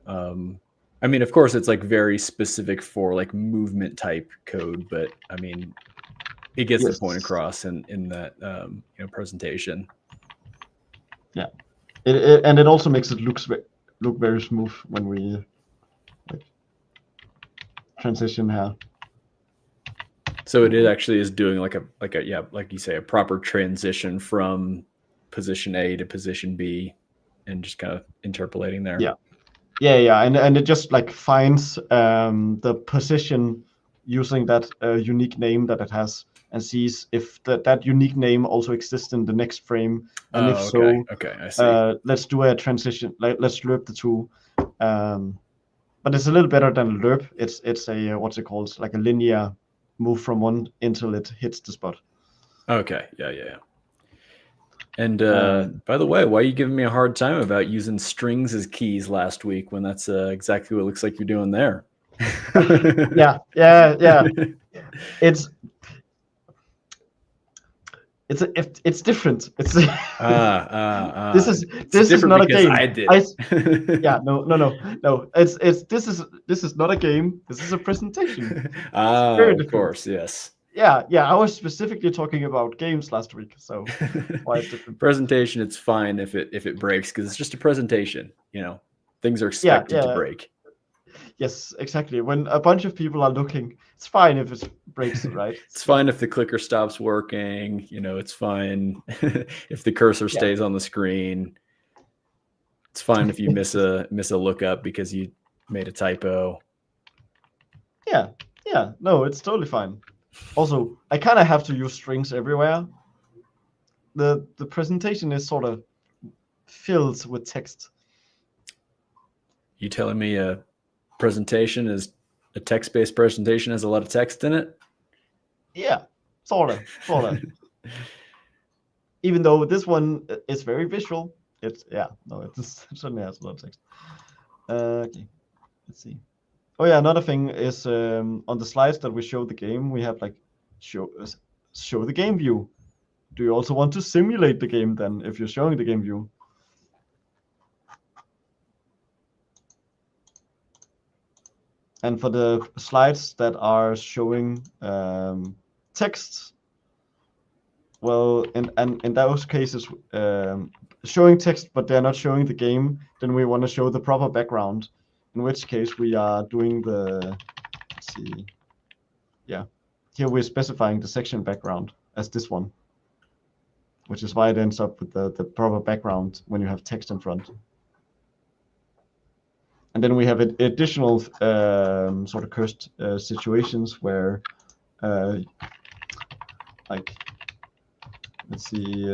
I mean, of course, it's like very specific for like movement type code, but I mean, it gets the point across in that presentation. Yeah, and it also makes it look very smooth when we transition here. So it actually is doing like a like you say, a proper transition from position A to position B, and just kind of interpolating there. Yeah, and it just like finds the position using that unique name that it has, and sees if that unique name also exists in the next frame, and if so, okay, I see. let's do a transition. Let's lerp the two. But it's a little better than a lerp. It's a what's it called? Like a linear move from one until it hits the spot. Okay, yeah. And by the way, why are you giving me a hard time about using strings as keys last week when that's exactly what it looks like you're doing there? Yeah. It's different. It's this is not a game. I did it. Yeah, no. This is not a game. This is a presentation. Of course, yes. Yeah. I was specifically talking about games last week, so why it's different. Presentation, it's fine if it breaks because it's just a presentation. Things are expected to break. Yes, exactly. When a bunch of people are looking, it's fine if it breaks, right? It's fine if the clicker stops working. It's fine if the cursor stays on the screen. It's fine if you miss a lookup because you made a typo. Yeah. No, it's totally fine. Also, I kind of have to use strings everywhere. The presentation is sort of filled with text. You telling me a presentation is a text-based presentation has a lot of text in it? Yeah, sort of. Even though this one is very visual, it certainly has a lot of text. Okay, let's see. Oh yeah, another thing is on the slides that we show the game, we have like show the game view. Do you also want to simulate the game then if you're showing the game view? And for the slides that are showing text, well, in those cases, showing text but they're not showing the game, then we want to show the proper background. In which case we are doing the, let's see, yeah. Here we're specifying the section background as this one, which is why it ends up with the proper background when you have text in front. And then we have additional sort of cursed situations where, like, let's see,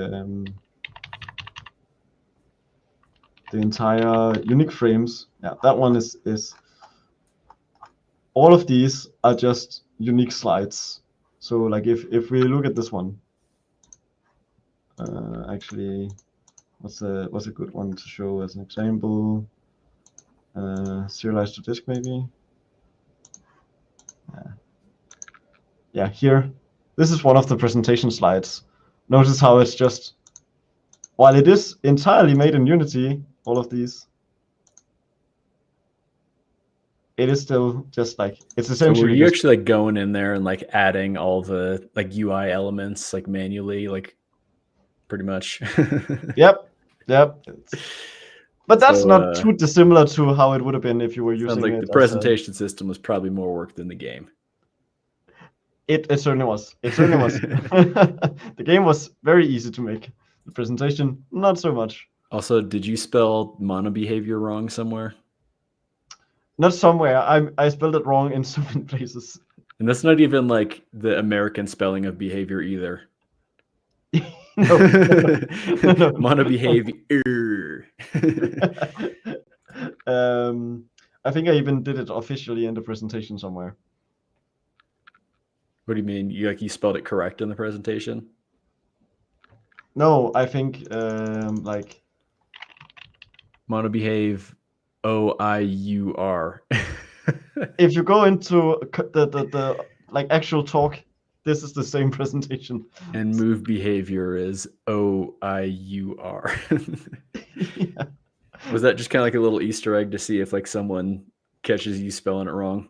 the entire unique frames. Yeah, that one is all of these are just unique slides. So like if we look at this one, actually, what's a good one to show as an example? Serialized to disk maybe. Yeah, here. This is one of the presentation slides. Notice how it's just, while it is entirely made in Unity, all of these, it is still just like, it's essentially. So were you actually like going in there and like adding all the like UI elements like manually, like pretty much? Yep. But that's not too dissimilar to how it would have been if you were using sounds like it. The presentation system was probably more work than the game. It certainly was. The game was very easy to make. The presentation, not so much. Also, did you spell mono behavior wrong somewhere? Not somewhere. I spelled it wrong in so many places. And that's not even like the American spelling of behavior either. No. Mono behavior. I think I even did it officially in the presentation somewhere. What do you mean? You spelled it correct in the presentation? No, I think like mono behave OIUR. If you go into the like actual talk, this is the same presentation. And move behavior is OIUR. Yeah. Was that just kind of like a little Easter egg to see if like someone catches you spelling it wrong?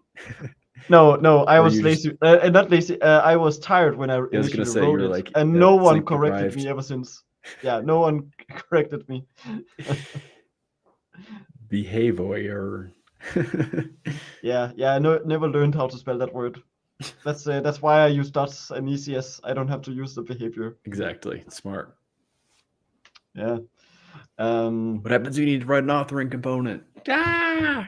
No, I was lazy. Not lazy. I was tired when I initially wrote it, like, and no one corrected me ever since. Yeah, no one corrected me. Behavior. Yeah. I never learned how to spell that word. That's why I use dots and ECS. I don't have to use the behavior. Exactly. Smart. Yeah. What happens if you need to write an authoring component? Yeah.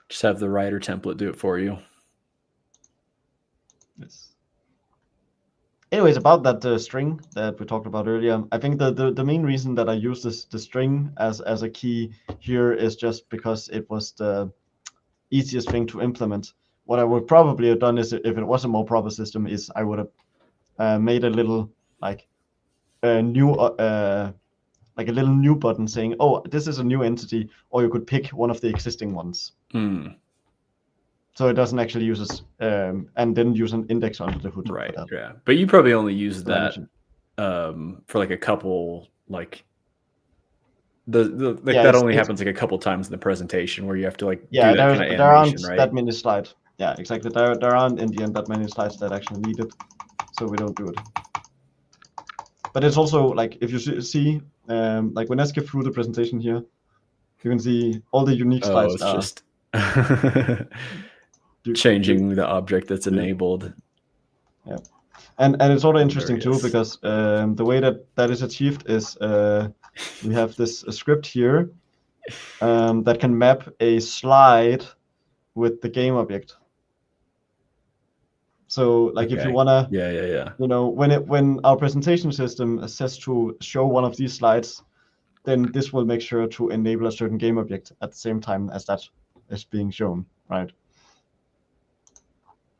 Just have the writer template do it for you. Yes. Anyways, about that string that we talked about earlier, I think the main reason that I use the string as a key here is just because it was the easiest thing to implement. What I would probably have done is, if it was a more proper system, is I would have made a little like a new like a little new button saying, "Oh, this is a new entity," or you could pick one of the existing ones. So it doesn't actually use and then use an index under the hood. Right. Yeah. But you probably only use that for like a couple, like that only happens like a couple times in the presentation where you have to like do that kind of animation, there aren't right? that many slides. Yeah, exactly. There aren't in the end that many slides that actually need it, so we don't do it. But it's also like, if you see like when I skip through the presentation here, you can see all the unique slides. It's just changing the object that's enabled. Yeah, and it's sort of interesting too, because the way that is achieved is we have this script here that can map a slide with the game object. So like if you wanna, you know, when our presentation system says to show one of these slides, then this will make sure to enable a certain game object at the same time as that is being shown, right?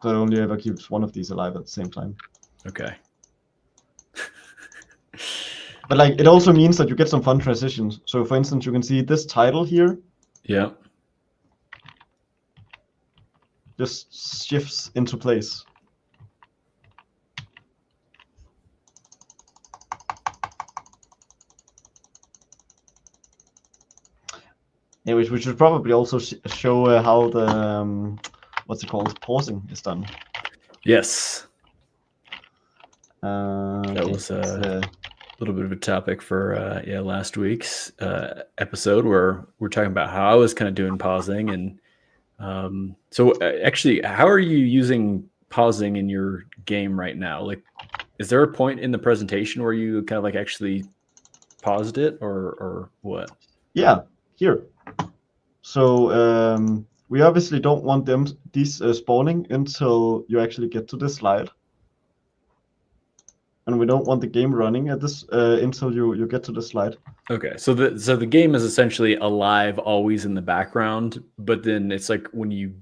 So it only ever keeps one of these alive at the same time. Okay. But like, it also means that you get some fun transitions. So for instance, you can see this title here. Yeah. Just shifts into place. Anyways, we should probably also show how the what's it called, pausing is done. Yes. That Okay. was a little bit of a topic for last week's episode, where we're talking about how I was kind of doing pausing. And so actually, how are you using pausing in your game right now? Like, is there a point in the presentation where you kind of like actually paused it, or what? Yeah, here. So we obviously don't want these spawning until you actually get to this slide. And we don't want the game running at this until you get to the slide. Okay, so the game is essentially alive, always in the background, but then it's like when you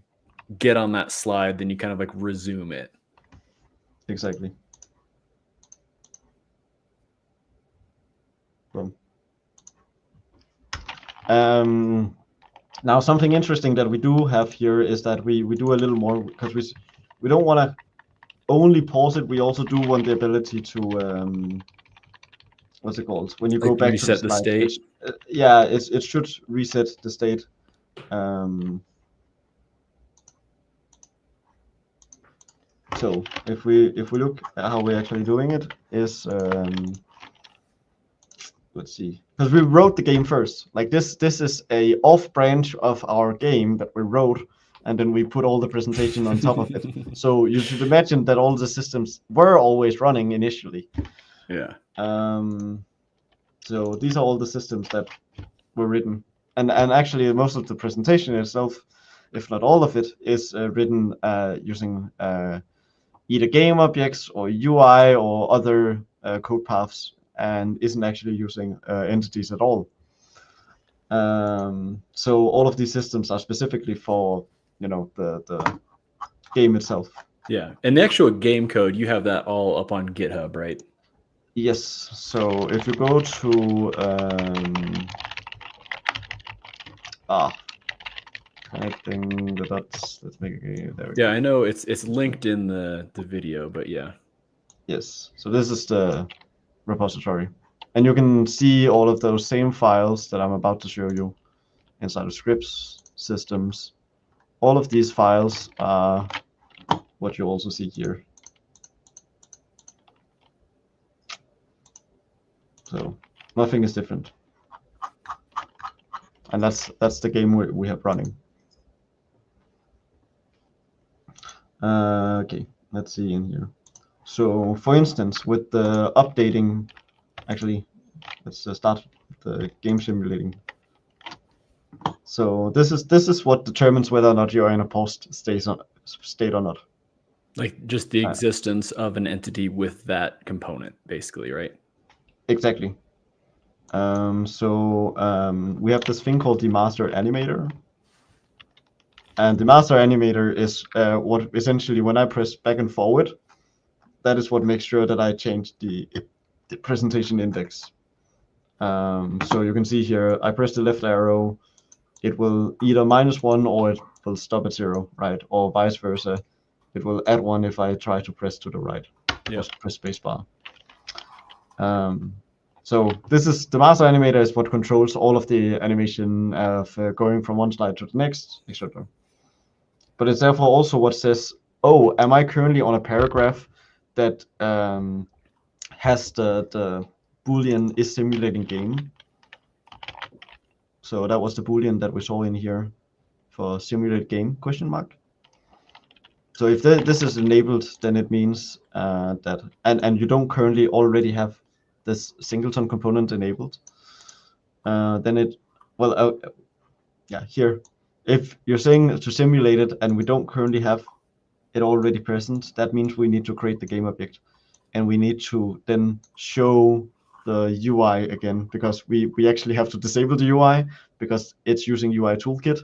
get on that slide, then you kind of like resume it. Exactly. Boom. Now something interesting that we do have here is that we do a little more, because we don't want to only pause it. We also do want the ability to what's it called, when you go back to the slide, state. It should reset the state. So if we look at how we're actually doing it, is let's see, because we wrote the game first. Like this is a off branch of our game that we wrote, and then we put all the presentation on top of it. So you should imagine that all the systems were always running initially. Yeah. So these are all the systems that were written, and actually most of the presentation itself, if not all of it, is written using either game objects or UI or other code paths, and isn't actually using entities at all. So all of these systems are specifically for, you know, the game itself. Yeah, and the actual game code, you have that all up on GitHub, right? Yes. So if you go to connecting the dots, let's make a game. There we go. I know it's linked in the video, but yeah. Yes. So this is the repository, and you can see all of those same files that I'm about to show you inside of scripts, systems. All of these files are what you also see here. So nothing is different, and that's the game we have running. Okay, let's see in here. So for instance, with the updating Actually, let's start the game simulating. So this is what determines whether or not you're in a post state or not. Like just the existence of an entity with that component, basically, right? Exactly. We have this thing called the master animator. And the master animator is what essentially, when I press back and forward, that is what makes sure that I change the presentation index. So you can see here, I press the left arrow, it will either -1 or it will stop at 0, right? Or vice versa. It will add 1 if I try to press to the right. Just press spacebar. So this is the master animator is what controls all of the animation of going from one slide to the next, etc. But it's therefore also what says, oh, am I currently on a paragraph that has the Boolean is simulating game? So that was the Boolean that we saw in here for simulate game ? So if this is enabled, then it means that, and you don't currently already have this singleton component enabled, then it, well, yeah, here, if you're saying to simulate it and we don't currently have it already present, that means we need to create the game object, and we need to then show the UI again, because we actually have to disable the UI because it's using UI toolkit,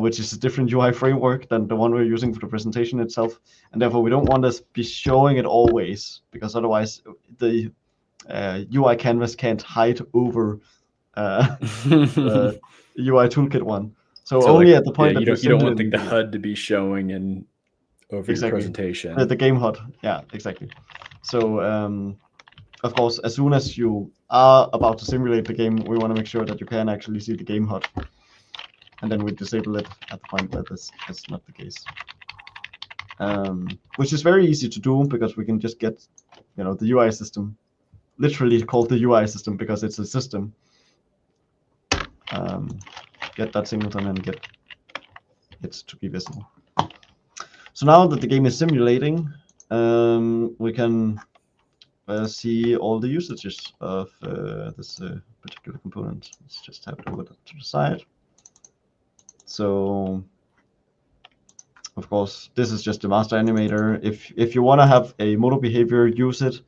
which is a different UI framework than the one we're using for the presentation itself, and therefore we don't want to be showing it always, because otherwise the UI canvas can't hide over the UI toolkit one. So only at the point that you don't want the HUD to be showing and over your presentation. The game HUD, yeah, exactly. So of course, as soon as you are about to simulate the game, we want to make sure that you can actually see the game HUD, and then we disable it at the point where this is not the case. Which is very easy to do because we can just get, the UI system, literally called the UI system because it's a system. Get that singleton and get it to be visible. So now that the game is simulating, we can see all the usages of this particular component. Let's just have it over to the side. So, of course, this is just the master animator. If you want to have a modal behavior use it,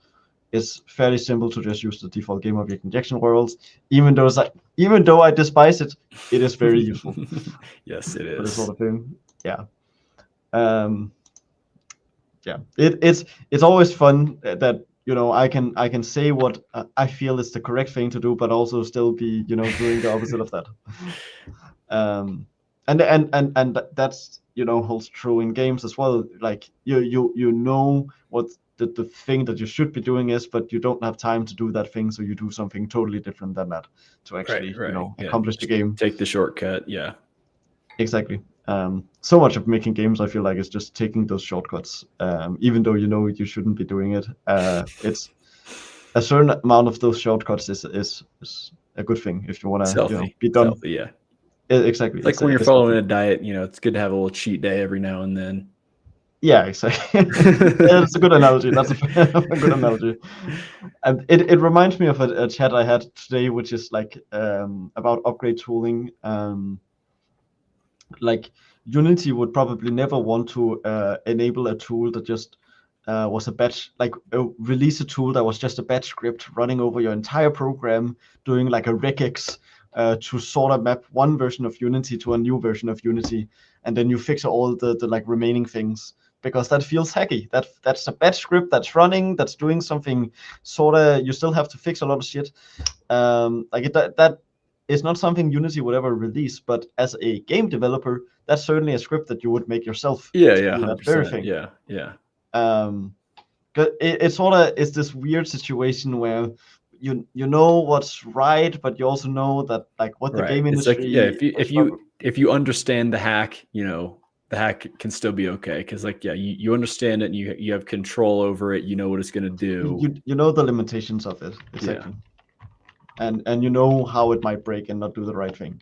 it's fairly simple to just use the default game object injection worlds. Even though I despise it, it is very useful. Yes, it is. For this sort of thing, yeah. Yeah, it's always fun that I can say what I feel is the correct thing to do, but also still be doing the opposite of that. And that's holds true in games as well. Like you know what the thing that you should be doing is, but you don't have time to do that thing, so you do something totally different than that to actually accomplish the game. Take the shortcut, yeah. Exactly. So much of making games, I feel like, is just taking those shortcuts, even though you shouldn't be doing it. It's a certain amount of those shortcuts is a good thing if you want to be done. Healthy, yeah. Exactly. It's like when you're following a diet, it's good to have a little cheat day every now and then. Yeah, exactly. That's a good analogy. That's a good analogy. And it reminds me of a chat I had today, which is like about upgrade tooling. Like Unity would probably never want to enable a tool that just was a batch, like release a tool that was just a batch script running over your entire program, doing like a regex to sort of map one version of Unity to a new version of Unity, and then you fix all the like remaining things, because that feels hacky. That's a batch script that's running, that's doing something sort of, you still have to fix a lot of shit. That is not something Unity would ever release, but as a game developer, that's certainly a script that you would make yourself. Yeah, 100%. Yeah. It sort of is this weird situation where you know what's right, but you also know that like what the game industry. It's like, if you understand the hack, the hack can still be okay, because you understand it and you have control over it. You know what it's going to do. You know the limitations of it, exactly. Yeah. And you know how it might break and not do the right thing.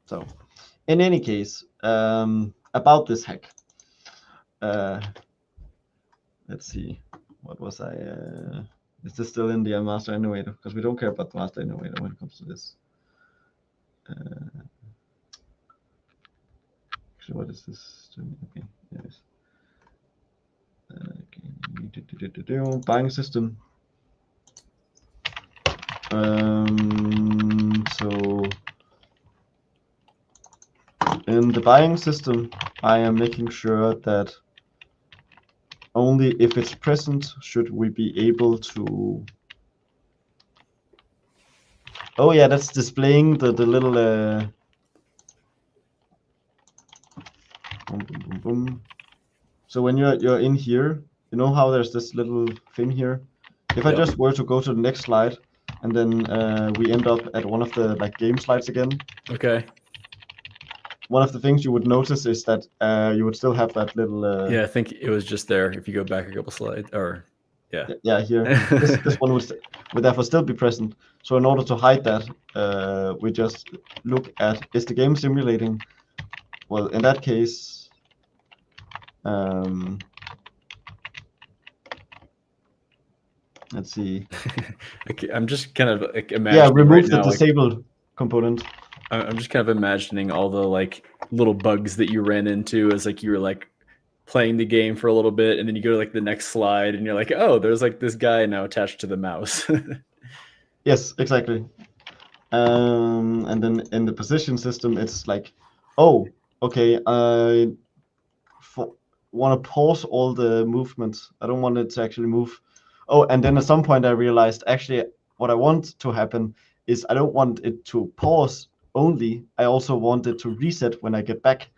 So, in any case, about this hack, let's see, what was I? Is this still in the master innovator? Because we don't care about the master innovator when it comes to this. Actually, what is this? Okay, yes. Okay, buying system. So in the buying system, I am making sure that only if it's present should we be able to. Oh yeah, that's displaying the little boom, boom, boom, boom. So when you're in here, you know how there's this little thing here. If I just were to go to the next slide, and then we end up at one of the like game slides again. Okay. One of the things you would notice is that you would still have that little. Yeah, I think it was just there. If you go back a couple slides, or yeah. Yeah, here. this one would therefore still be present. So in order to hide that, we just look at, is the game simulating? Well, in that case, let's see. I'm just kind of like imagining. Yeah, remove right the now, disabled component. I'm just kind of imagining all the like little bugs that you ran into as like you were like playing the game for a little bit, and then you go to like the next slide, and you're like, oh, there's like this guy now attached to the mouse. Yes, exactly. And then in the position system, it's like, oh, okay, I want to pause all the movements. I don't want it to actually move. Oh, and then at some point I realized actually what I want to happen is I don't want it to pause only. I also want it to reset when I get back.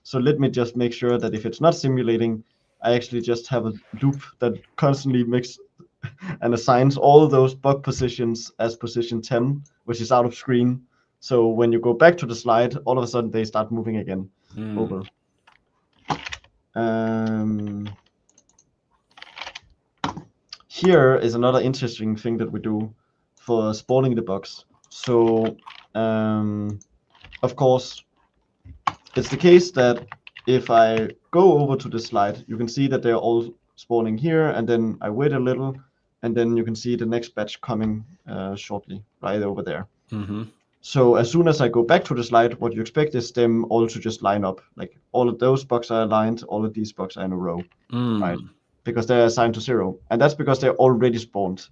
So let me just make sure that if it's not simulating, I actually just have a loop that constantly makes and assigns all those bug positions as position 10, which is out of screen. So when you go back to the slide, all of a sudden they start moving again over. Here is another interesting thing that we do for spawning the bugs. So, of course, it's the case that if I go over to the slide, you can see that they're all spawning here, and then I wait a little, and then you can see the next batch coming shortly, right over there. So as soon as I go back to the slide, what you expect is them all to just line up. Like all of those bugs are aligned, all of these bugs are in a row, right? Because they're assigned to 0. And that's because they're already spawned.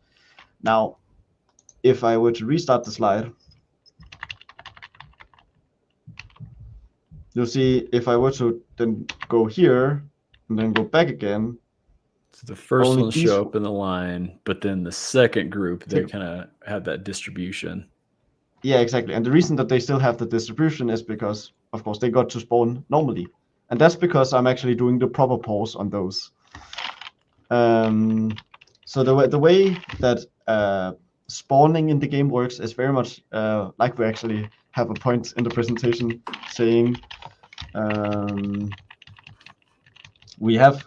Now, if I were to restart the slide, you'll see if I were to then go here and then go back again. So the first one show up in the line, but then the second group, they kind of have that distribution. Yeah, exactly. And the reason that they still have the distribution is because, of course, they got to spawn normally. And that's because I'm actually doing the proper pause on those. So the way that spawning in the game works is very much like we actually have a point in the presentation saying we have,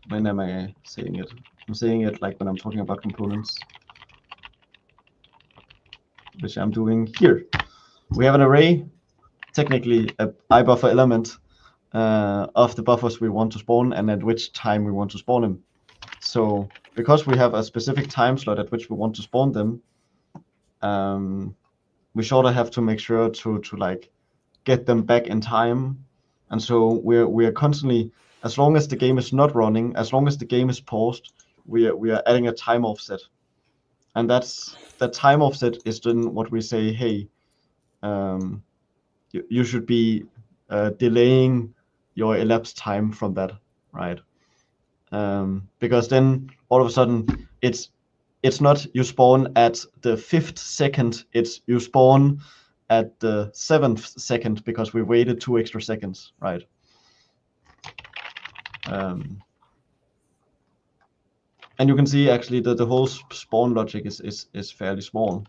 when am I saying it? I'm saying it like when I'm talking about components, which I'm doing here. We have an array, technically a iBuffer element of the buffers we want to spawn and at which time we want to spawn them. So because we have a specific time slot at which we want to spawn them, we sort of have to make sure to like get them back in time. And so we're constantly, as long as the game is not running, as long as the game is paused, we are adding a time offset. And that time offset is then what we say, hey, you should be delaying your elapsed time from that, right? Because then all of a sudden it's not you spawn at the 5th second, it's you spawn at the 7th second because we waited 2 extra seconds, right? And you can see actually that the whole spawn logic is fairly small.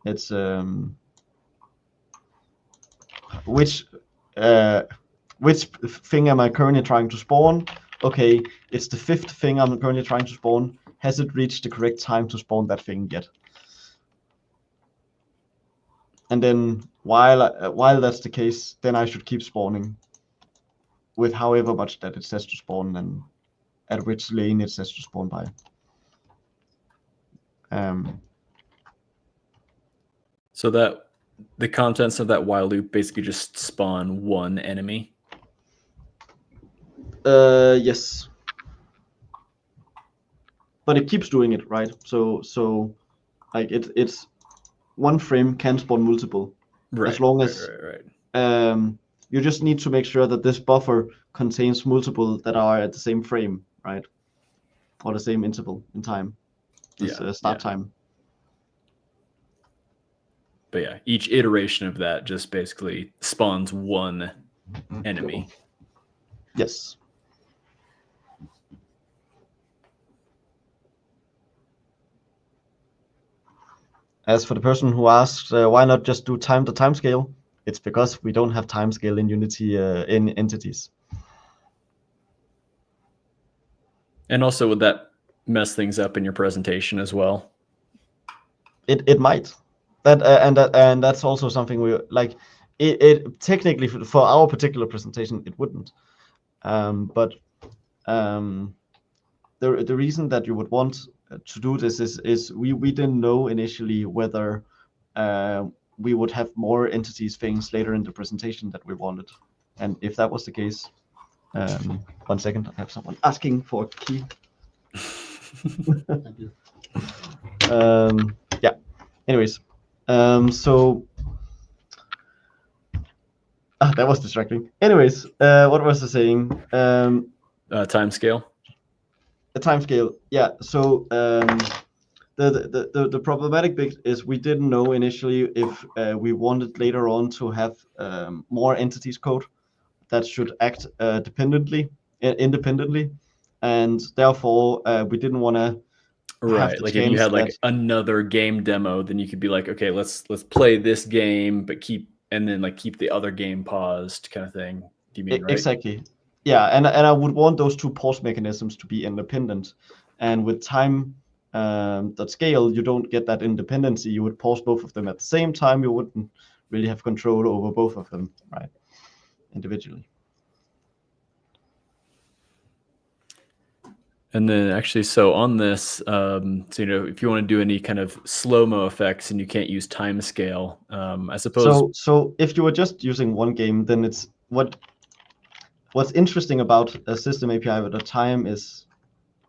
It's which thing am I currently trying to spawn? Okay, it's the 5th thing I'm currently trying to spawn. Has it reached the correct time to spawn that thing yet? And then while that's the case, then I should keep spawning with however much that it says to spawn and at which lane it says to spawn by. So that the contents of that while loop basically just spawn one enemy. Yes. But it keeps doing it, right? So like it's one frame can spawn multiple, Right. as long as you just need to make sure that this buffer contains multiple that are at the same frame, right? Or the same interval in time, this start time. But yeah, each iteration of that just basically spawns one enemy. Yes. As for the person who asks, why not just do time to time scale? It's because we don't have time scale in Unity in entities. And also, would that mess things up in your presentation as well? It might. And that's also something we like. It technically for our particular presentation it wouldn't. But the reason that you would want to do this is we didn't know initially whether we would have more entities things later in the presentation that we wanted, and if that was the case, 1 second, I have someone asking for a key. Thank you. Yeah. Anyways, so that was distracting. Anyways, what was I saying? Time scale. The time scale. Yeah. So the problematic bit is we didn't know initially if we wanted later on to have more entities code that should act independently, and therefore we didn't want to. Right. Like if you had like another game demo, then you could be like, okay, let's play this game, but keep the other game paused, kind of thing. Do you mean right? Exactly. Yeah, and I would want those two pause mechanisms to be independent, and with time that scale, you don't get that independency. You would pause both of them at the same time. You wouldn't really have control over both of them, right? Individually. And then actually, so on this, so if you want to do any kind of slow-mo effects and you can't use time scale, I suppose. So if you were just using one game, then it's what's interesting about a system API with a time is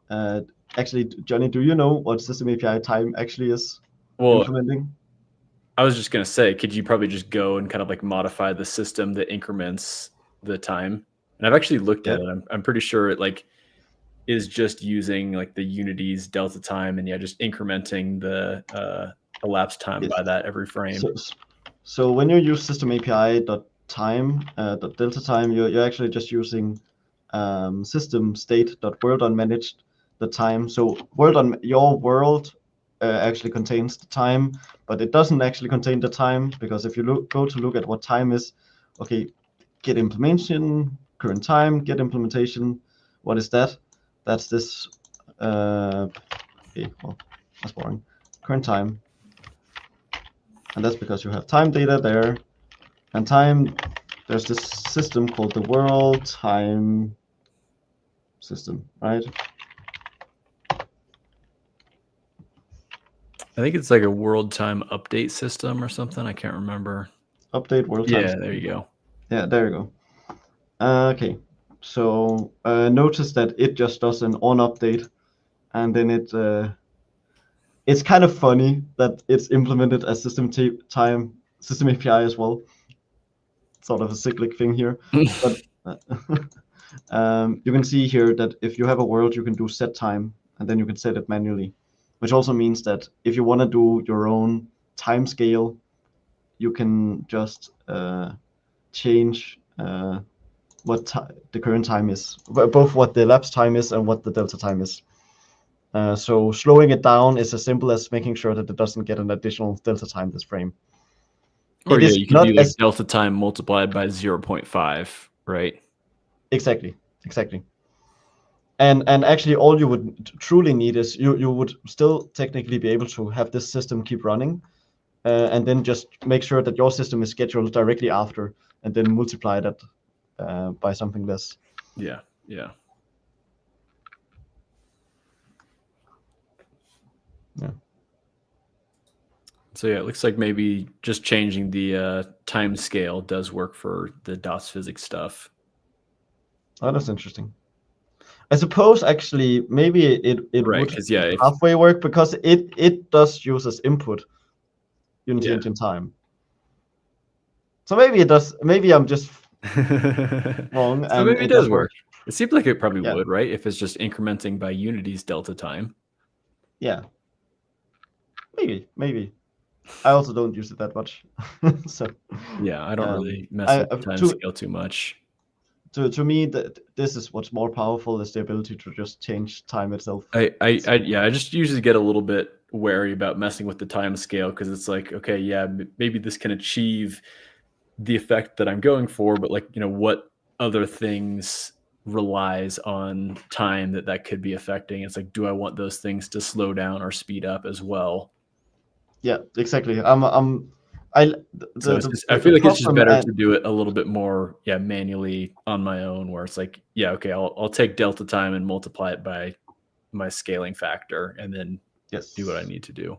actually, Johnny, do you know what system API time actually is implementing? I was just going to say, could you probably just go and kind of like modify the system that increments the time? And I've actually looked at it. I'm pretty sure it like is just using like the Unity's delta time and just incrementing the elapsed time by that every frame. So when you use system API .time .delta time, you're actually just using system state .world unmanaged the time. So your world actually contains the time, but it doesn't actually contain the time, because if you go to look at what time is, okay, get implementation, current time, get implementation, what is that? That's this, okay, well, that's boring. Current time. And that's because you have time data there. And time, there's this system called the world time system, right? I think it's like a world time update system or something. I can't remember. Update world time. Yeah, there you go. Yeah, there you go. Okay, so notice that it just does an on update, and then it's kind of funny that it's implemented as system API as well. Sort of a cyclic thing here, but you can see here that if you have a world, you can do set time, and then you can set it manually, which also means that if you want to do your own time scale, you can just change what the current time is, both what the elapsed time is and what the delta time is. So slowing it down is as simple as making sure that it doesn't get an additional delta time this frame. Or you can do like delta time multiplied by 0.5, right? Exactly. And actually, all you would truly need is you would still technically be able to have this system keep running, and then just make sure that your system is scheduled directly after, and then multiply that by something less. Yeah. Yeah. So yeah, it looks like maybe just changing the time scale does work for the DOS physics stuff. Oh, that's interesting. I suppose actually maybe it Right, would 'cause, yeah, halfway work because it does use as input Unity Yeah. Engine time. So maybe it does. Maybe I'm just wrong, So and maybe it it does does work. work. It seems like it probably Yeah. would, right? If it's just incrementing by Unity's delta time. Yeah. Maybe. I also don't use it that much, so Yeah, I don't really mess I with the time to scale too much. to me that this is what's more powerful is the ability to just change time itself. I just usually get a little bit wary about messing with the time scale because it's like, okay, yeah, maybe this can achieve the effect that I'm going for, but like, what other things relies on time that could be affecting? It's like, do I want those things to slow down or speed up as well? Yeah, exactly. I feel The like it's just problem better and to do it a little bit more, manually on my own, where it's like, yeah, okay, I'll take delta time and multiply it by my scaling factor and then yes, do what I need to do.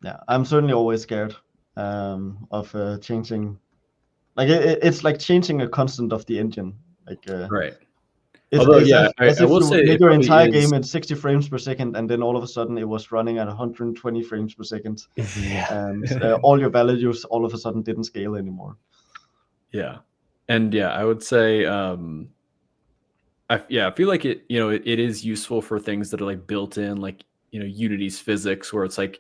yeah. I'm certainly always scared of changing. Like it's like changing a constant of the engine. Like Right. it's Although, it's yeah, as I if will you say made it your probably entire is. game at 60 frames per second, and then all of a sudden it was running at 120 frames per second, Yeah. and all your values all of a sudden didn't scale anymore. Yeah. And yeah, I would say, I feel like it is useful for things that are like built in, like, Unity's physics, where it's like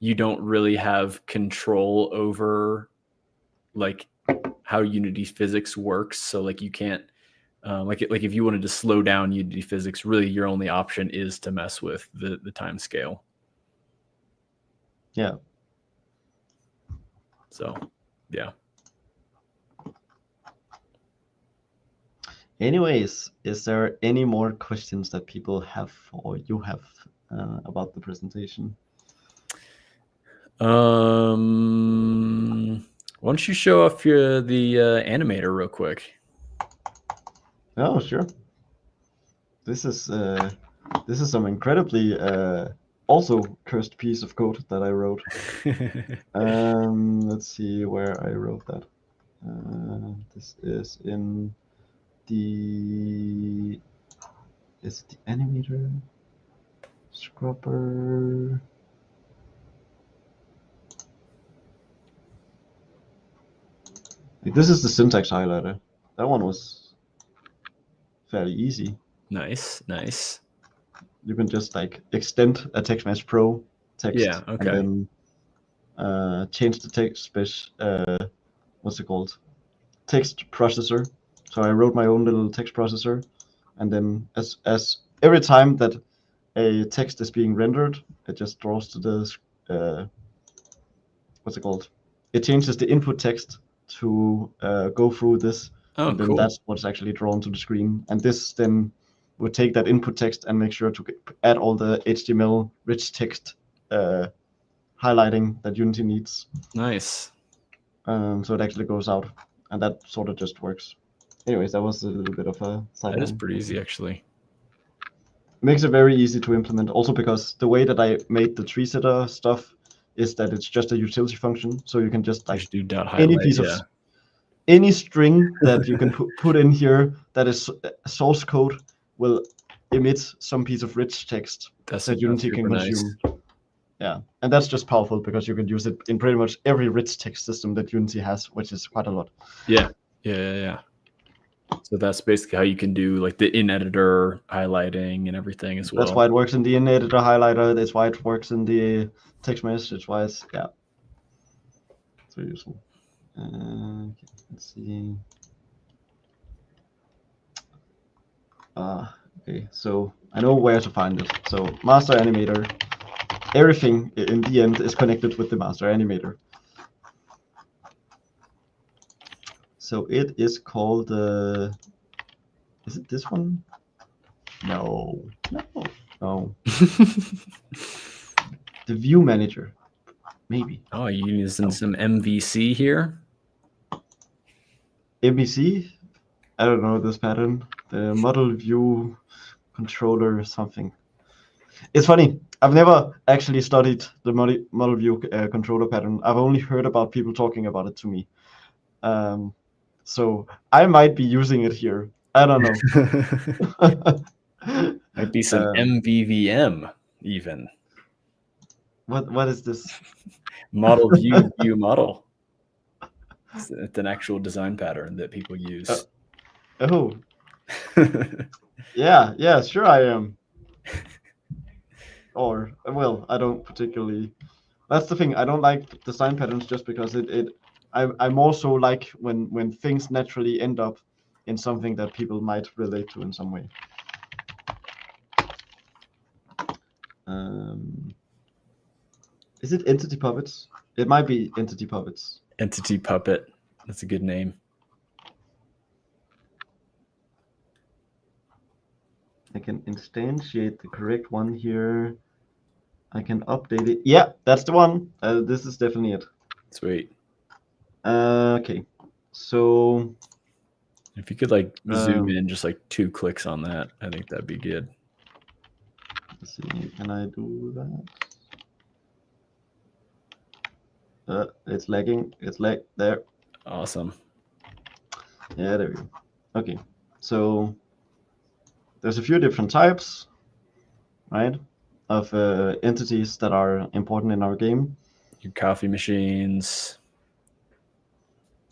you don't really have control over like how Unity's physics works. So like you can't, like if you wanted to slow down Unity physics, really your only option is to mess with the time scale. Yeah. So yeah. Anyways, is there any more questions that people have or you have about the presentation? Why don't you show off the animator real quick? Oh, sure. This is some incredibly also cursed piece of code that I wrote. Let's see where I wrote that. This is in the animator scrubber. This is the syntax highlighter. That one was fairly easy. Nice. You can just like extend a TextMesh Pro text, Yeah. Okay. and then change the text space. What's it called? Text processor. So I wrote my own little text processor, and then as every time that a text is being rendered, it just draws to the what's it called? It changes the input text to go through this, Oh, and then cool. that's what's actually drawn to the screen. And this then would take that input text and make sure to add all the HTML rich text highlighting that Unity needs. Nice. So it actually goes out, and that sort of just works. Anyways, that was a little bit of a sideline. That is pretty easy, actually. It makes it very easy to implement, also because the way that I made the tree setter stuff is that it's just a utility function, so you can just like Just do dot any highlight. piece of Yeah. any string that you can put in here that is source code will emit some piece of rich text that Unity can consume. Nice. Yeah, and that's just powerful because you can use it in pretty much every rich text system that Unity has, which is quite a lot. Yeah. So that's basically how you can do like the in-editor highlighting and everything as well. That's why it works in the in-editor highlighter. That's why it works in the text mesh. That's why it's very useful. Let's see. Okay, so I know where to find it. So master animator, everything in the end is connected with the master animator. So it is called, is it this one? No. The view manager, maybe. Oh, you using some MVC here? MVC? I don't know this pattern. The model view controller something. It's funny. I've never actually studied the model view controller pattern. I've only heard about people talking about it to me. So I might be using it here. I don't know. Might be some MVVM even. What is this? Model view model. It's an actual design pattern that people use. Oh. Yeah, sure I am. Or, well, I don't particularly. That's the thing. I don't like design patterns just because I more so like when things naturally end up in something that people might relate to in some way. Is it Entity Puppets? It might be Entity Puppets. Entity Puppet. That's a good name. I can instantiate the correct one here. I can update it. Yeah, that's the one. This is definitely it. Sweet. Okay, so if you could like zoom in just like 2 clicks on that, I think that'd be good. Let's see, can I do that? It's lagging. It's lag there. Awesome. Yeah, there we go. Okay, so there's a few different types, right, of entities that are important in our game. Your coffee machines.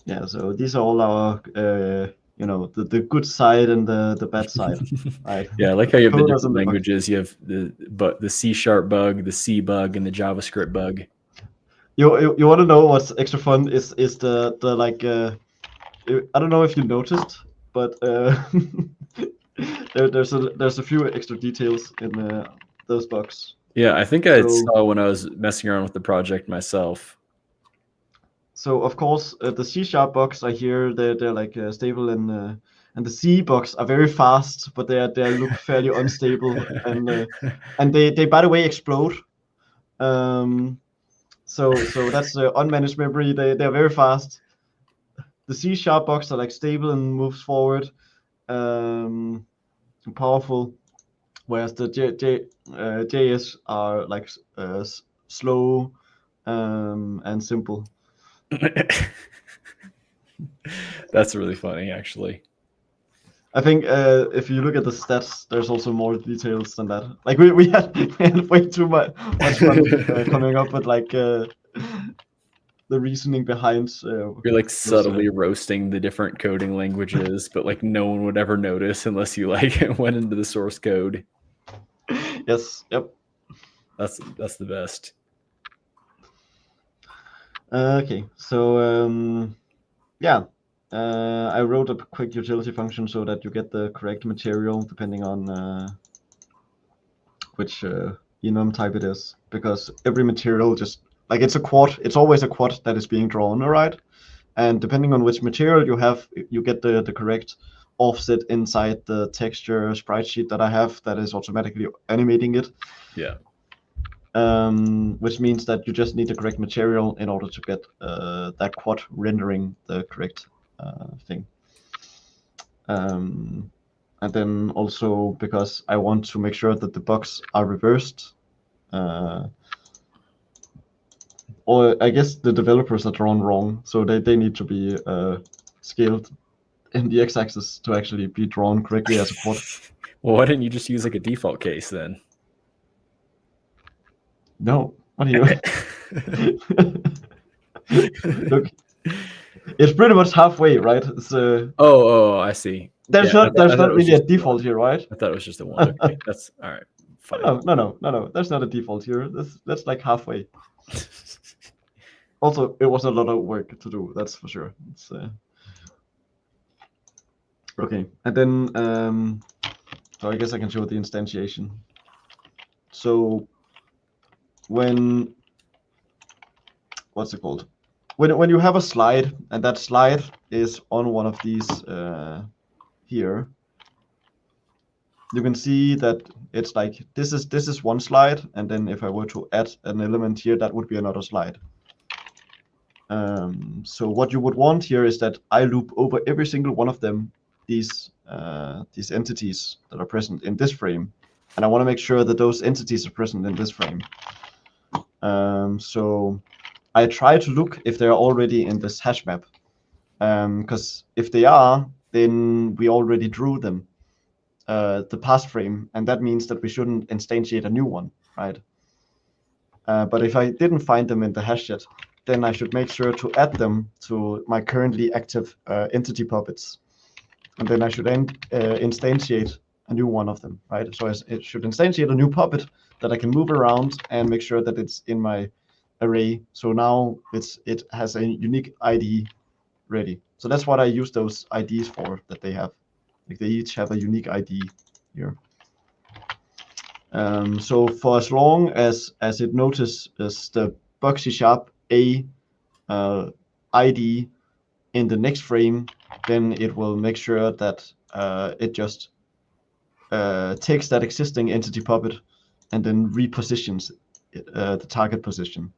Yeah, so these are all our, the good side and the bad side, right? Yeah, I like how you have the different languages. You have the C# bug, the C bug, and the JavaScript bug. You want to know what's extra fun is the like I don't know if you noticed, but there's a few extra details in those bugs. Yeah, I think I saw when I was messing around with the project myself. So of course the C# bugs are here. They're like stable and the C bugs are very fast, but they look fairly unstable and they by the way explode. So that's unmanaged memory. They're very fast. The C# bugs are like stable and moves forward, powerful, whereas the JS are like slow and simple. That's really funny, actually. I think if you look at the stats, there's also more details than that. Like we had way too much fun coming up with like the reasoning behind. You're like subtly roasting the different coding languages, but like no one would ever notice unless you like went into the source code. Yes. Yep. That's the best. Okay. So yeah. I wrote a quick utility function so that you get the correct material depending on which enum type it is, because every material just like it's a quad. It's always a quad that is being drawn, all right? And depending on which material you have, you get the correct offset inside the texture sprite sheet that I have that is automatically animating it. Yeah. Which means that you just need the correct material in order to get that quad rendering the correct thing. And then also because I want to make sure that the bugs are reversed, or I guess the developers are drawn wrong, so they need to be scaled in the x-axis to actually be drawn correctly as a quad. Well, why didn't you just use like a default case then? No, what are you? Look, it's pretty much halfway, right? So oh, I see. There's not really a default here, right? I thought it was just a one. Okay, that's all right. Fine. No. There's not a default here. That's like halfway. Also, it was a lot of work to do. That's for sure. It's okay, and then so I guess I can show the instantiation. So when what's it called? When you have a slide and that slide is on one of these here, you can see that it's like this is one slide, and then if I were to add an element here, that would be another slide. So what you would want here is that I loop over every single one of them, these entities that are present in this frame, and I want to make sure that those entities are present in this frame. So I try to look if they're already in this hash map, because if they are, then we already drew them, the past frame, and that means that we shouldn't instantiate a new one, right? But if I didn't find them in the hash yet, then I should make sure to add them to my currently active entity puppets. And then I should instantiate a new one of them, right? So it should instantiate a new puppet that I can move around and make sure that it's in my array. So now it has a unique ID ready. So that's what I use those IDs for, that they have. Like they each have a unique ID here. So for as long as it notices the Boxy Sharp A ID in the next frame, then it will make sure that it just takes that existing entity puppet and then repositions the target position.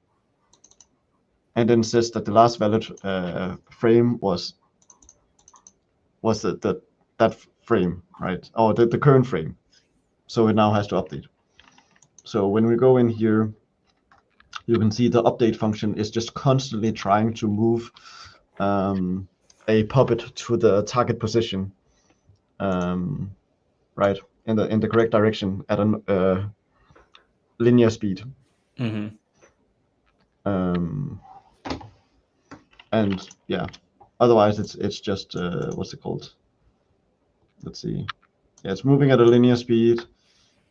And then says that the last valid frame was that frame, right? Or the current frame. So it now has to update. So when we go in here, you can see the update function is just constantly trying to move a puppet to the target position, right, in the correct direction at a linear speed. Mm-hmm. And yeah, otherwise it's just what's it called? Let's see. Yeah, it's moving at a linear speed,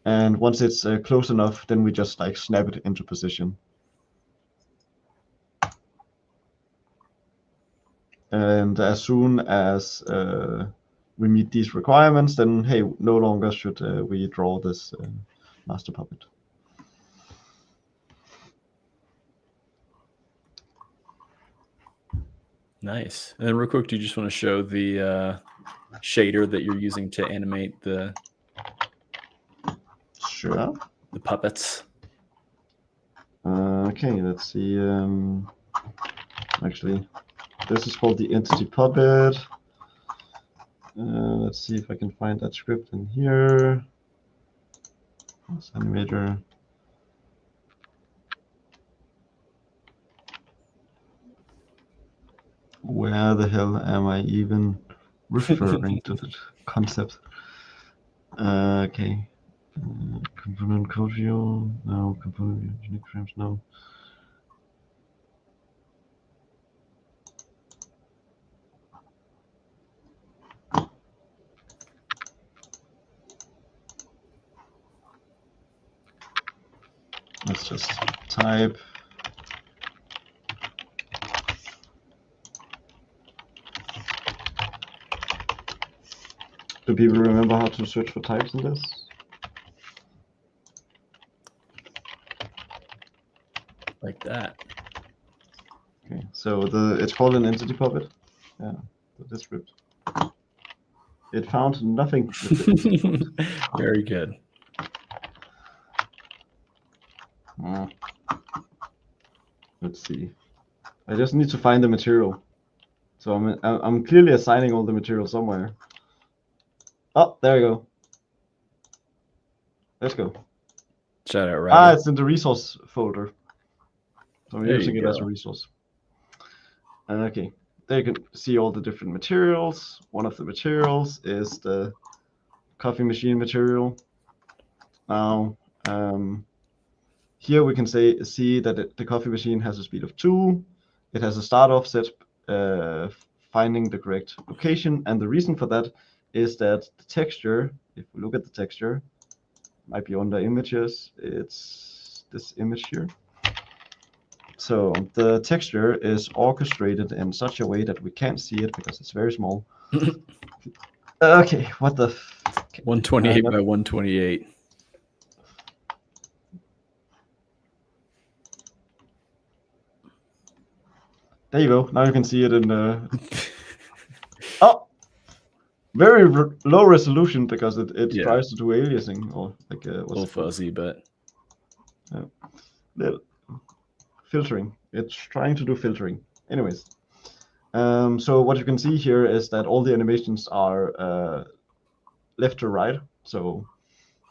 and once it's close enough, then we just like snap it into position. And as soon as we meet these requirements, then hey, no longer should we draw this master puppet. Nice. And then real quick, do you just want to show the shader that you're using to animate the puppets? Okay, let's see. Actually, this is called the entity puppet. Let's see if I can find that script in here. This animator. Where the hell am I even referring to the concept? Okay. Component code view. No. Component unique frames. No. Let's just type. Do people remember how to search for types in this? Like that. Okay, so it's called an entity puppet. Yeah, the script. It found nothing. Very good. Let's see. I just need to find the material. So I'm clearly assigning all the material somewhere. Oh, there you go. Let's go. Shout out, right? It's in the resource folder. So I'm using it as a resource. Okay, there you can see all the different materials. One of the materials is the coffee machine material. Now, here we can see that the coffee machine has a speed of 2. It has a start offset finding the correct location, and the reason for that is that the texture, if we look at the texture, might be under images, it's this image here. So the texture is orchestrated in such a way that we can't see it because it's very small. Okay, what the 128 by 128. There you go. Now you can see it in the. Oh, very low resolution because it tries to do aliasing or like a little fuzzy, but filtering. It's trying to do filtering. Anyways, so what you can see here is that all the animations are left to right. So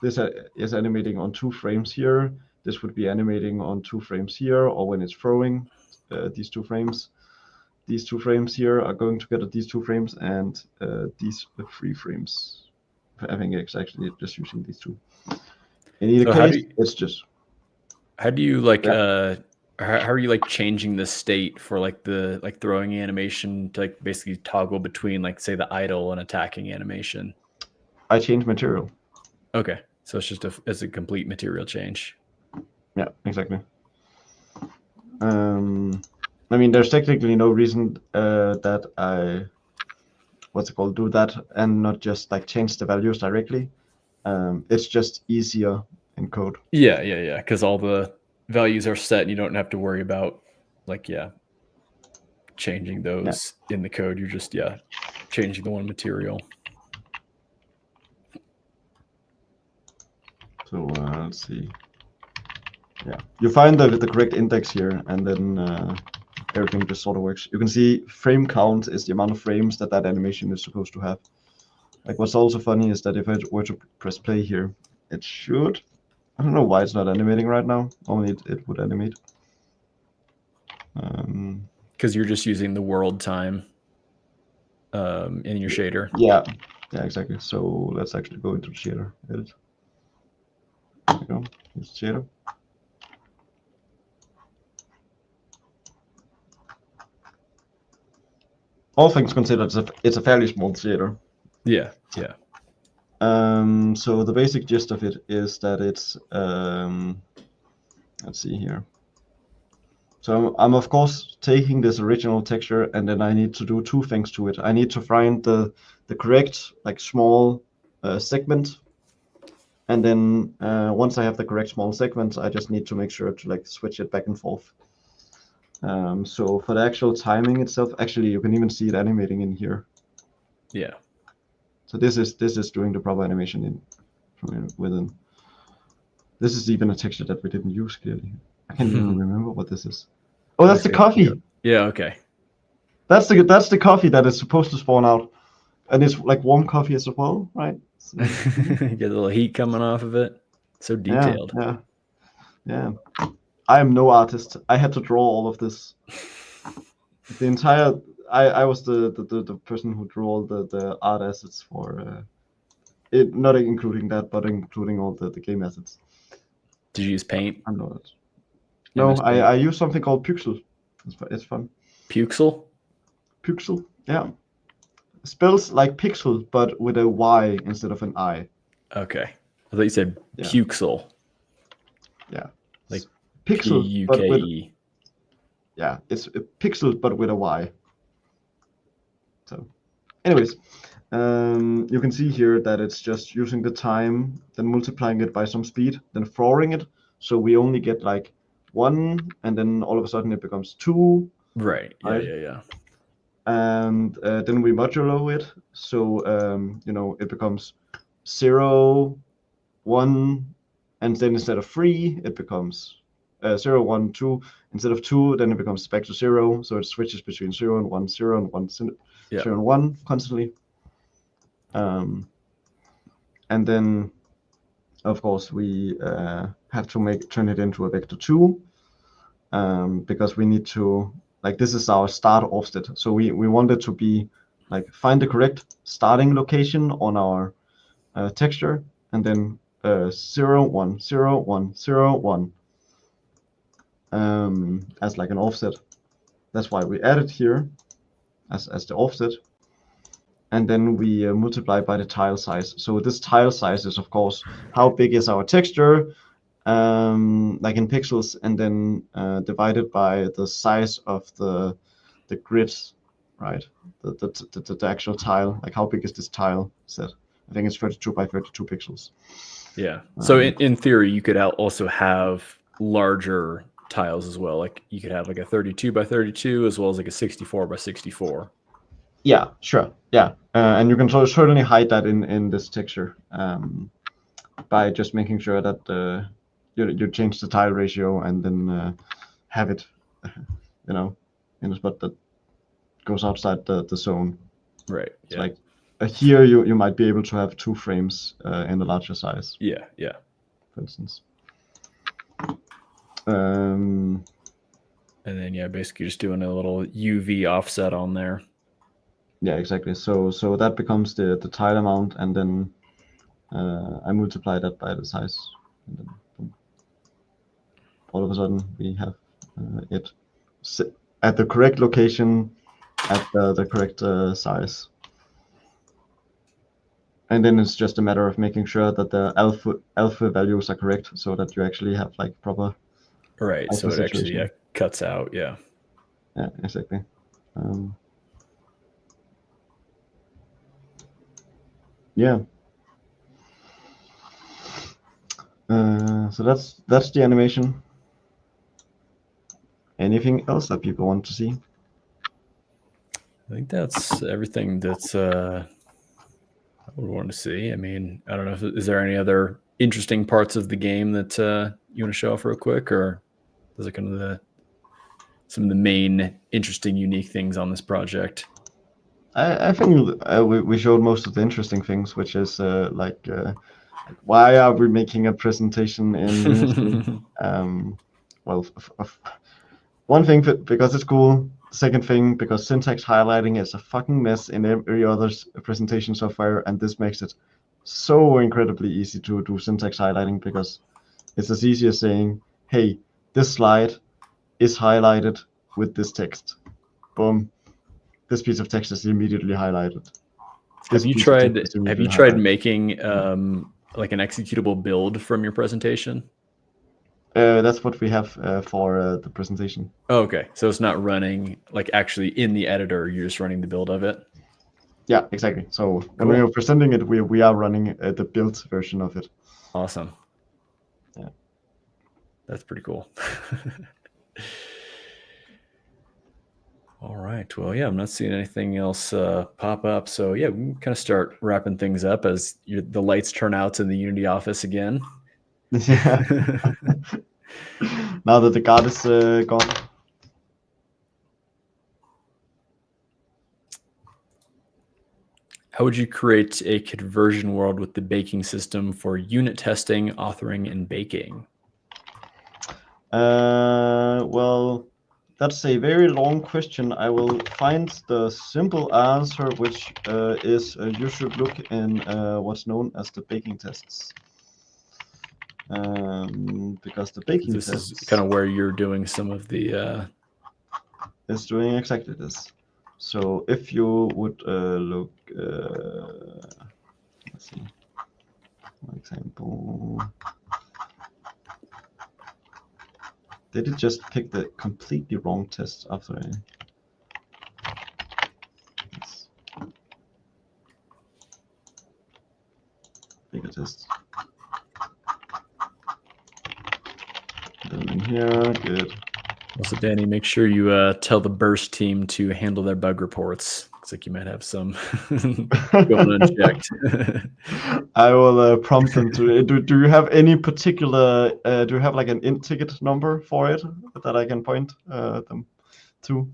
this is animating on 2 frames here. This would be animating on 2 frames here, or when it's throwing these 2 frames. These 2 frames here are going together, these 2 frames, and these 3 frames. I think it's actually just using these 2. In either case, it's just. How do you like how are you like changing the state for like the throwing animation to like basically toggle between like say the idle and attacking animation? I change material. Okay, so it's just a complete material change. Yeah, exactly. I mean, there's technically no reason that I do that and not just like change the values directly. It's just easier in code. Yeah, because all the values are set and you don't have to worry about like changing those in the code. You're just changing the one material. So let's see. Yeah, you find the correct index here, and then everything just sort of works. You can see frame count is the amount of frames that animation is supposed to have. Like what's also funny is that if I were to press play here, it should. I don't know why it's not animating right now. Only it would animate. Because you're just using the world time in your shader. Yeah, exactly. So let's actually go into the shader. Edit. There we go. Here's the shader. All things considered, it's a fairly small shader. Yeah. So the basic gist of it is that it's let's see here. So I'm of course taking this original texture, and then I need to do 2 things to it. I need to find the correct like small segment, and then once I have the correct small segment, I just need to make sure to like switch it back and forth. So for the actual timing itself, actually you can even see it animating in here. Yeah. So this is doing the proper animation from within. This is even a texture that we didn't use clearly. I can't even remember what this is. Oh, that's the coffee. Yeah. Okay. That's the coffee that is supposed to spawn out, and it's like warm coffee as well, right? Get a little heat coming off of it. So detailed. Yeah. I am no artist. I had to draw all of this. The entire. I was the person who drew all the art assets for it, not including that, but including all the game assets. Did you use Paint? I know that. No, I use something called Pixel. It's fun. Pixel? Pixel, yeah. Spells like pixel, but with a Y instead of an I. Okay. I thought you said Puxel. Yeah. Like Pixel, P-U-K-E. but with, yeah, it's a pixel, but with a Y. So, anyways, you can see here that it's just using the time, then multiplying it by some speed, then flooring it. So we only get like 1, and then all of a sudden it becomes 2. Right. Yeah. And then we modulo it. So, it becomes 0, 1, and then instead of 3, it becomes 0, 1, 2. Instead of 2, then it becomes back to 0. So it switches between 0 and 1, 0 and 1, 0 and 1 constantly. And then, of course, we have to turn it into a vector 2 because we need to, like, this is our start offset. So we want it to be like find the correct starting location on our texture, and then 0, 1, 0, 1, 0, 1 as like an offset. That's why we add it here as the offset. And then we multiply by the tile size. So this tile size is, of course, how big is our texture, like in pixels, and then divided by the size of the grid, right? The actual tile, like how big is this tile set? I think it's 32 by 32 pixels. Yeah. So in theory, you could also have larger tiles as well. Like you could have like a 32 by 32 as well as like a 64 by 64. Yeah, sure. Yeah, and you can certainly hide that in this texture by just making sure that you change the tile ratio and then have it, in a spot that goes outside the zone. Right. It's like here you might be able to have 2 frames in the larger size. Yeah. For instance. And then basically just doing a little UV offset on there. Yeah, exactly. So that becomes the tile amount, and then I multiply that by the size, and then boom. All of a sudden we have it at the correct location at the correct size. And then it's just a matter of making sure that the alpha values are correct, so that you actually have like proper. Right. So it actually cuts out. Yeah. Yeah, exactly. Yeah. So that's the animation. Anything else that people want to see? I think that's everything that's I would want to see. I mean, I don't know. Is there any other interesting parts of the game that you want to show off real quick, or those are kind of some of the main interesting, unique things on this project? I think we showed most of the interesting things, which is why are we making a presentation in Unity? Well, one thing because it's cool. Second thing, because syntax highlighting is a fucking mess in every other presentation software, and this makes it so incredibly easy to do syntax highlighting, because it's as easy as saying, hey, this slide is highlighted with this text. Boom. This piece of text is immediately highlighted. Have you tried making like an executable build from your presentation? That's what we have for the presentation. Oh, okay, so it's not running like actually in the editor. You're just running the build of it. Yeah, exactly. So when we are presenting it, we are running the built version of it. Awesome. Yeah, that's pretty cool. All right. Well, yeah, I'm not seeing anything else pop up. So yeah, we can kind of start wrapping things up as the lights turn out in the Unity office again. Yeah. Now that the guard is gone. How would you create a conversion world with the baking system for unit testing, authoring, and baking? Well, that's a very long question. I will find the simple answer, which is you should look in what's known as the baking tests. Because the baking tests is kind of where you're doing some of the is doing exactly this. So if you would look, let's see, for example, did it just pick the completely wrong test after bigger test? Then in here, good. Also, Danny, make sure you tell the burst team to handle their bug reports. Looks like you might have some going unchecked. I will prompt them to. Do you have any particular? Do you have like an int ticket number for it that I can point them to?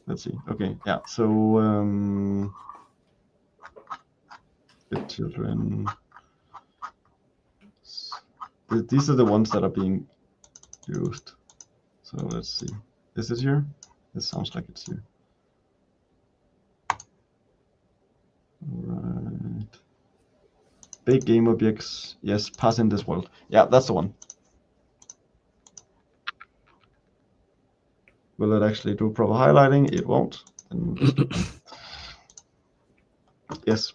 Let's see. Okay, yeah. So the children. These are the ones that are being used. So let's see. Is it here? This sounds like it's here. Right. Big game objects. Yes, pass in this world. Yeah, that's the one. Will it actually do proper highlighting? It won't. Yes.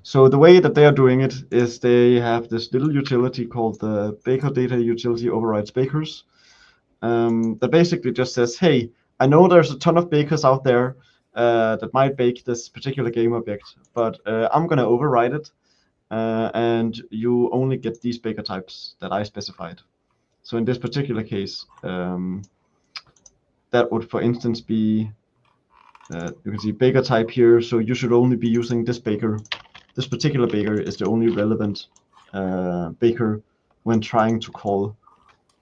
So the way that they are doing it is they have this little utility called the Baker Data Utility Overrides Bakers. That basically just says, hey, I know there's a ton of bakers out there that might bake this particular game object, but I'm going to override it, and you only get these baker types that I specified. So in this particular case, that would, for instance, be, you can see baker type here, so you should only be using this baker. This particular baker is the only relevant baker when trying to call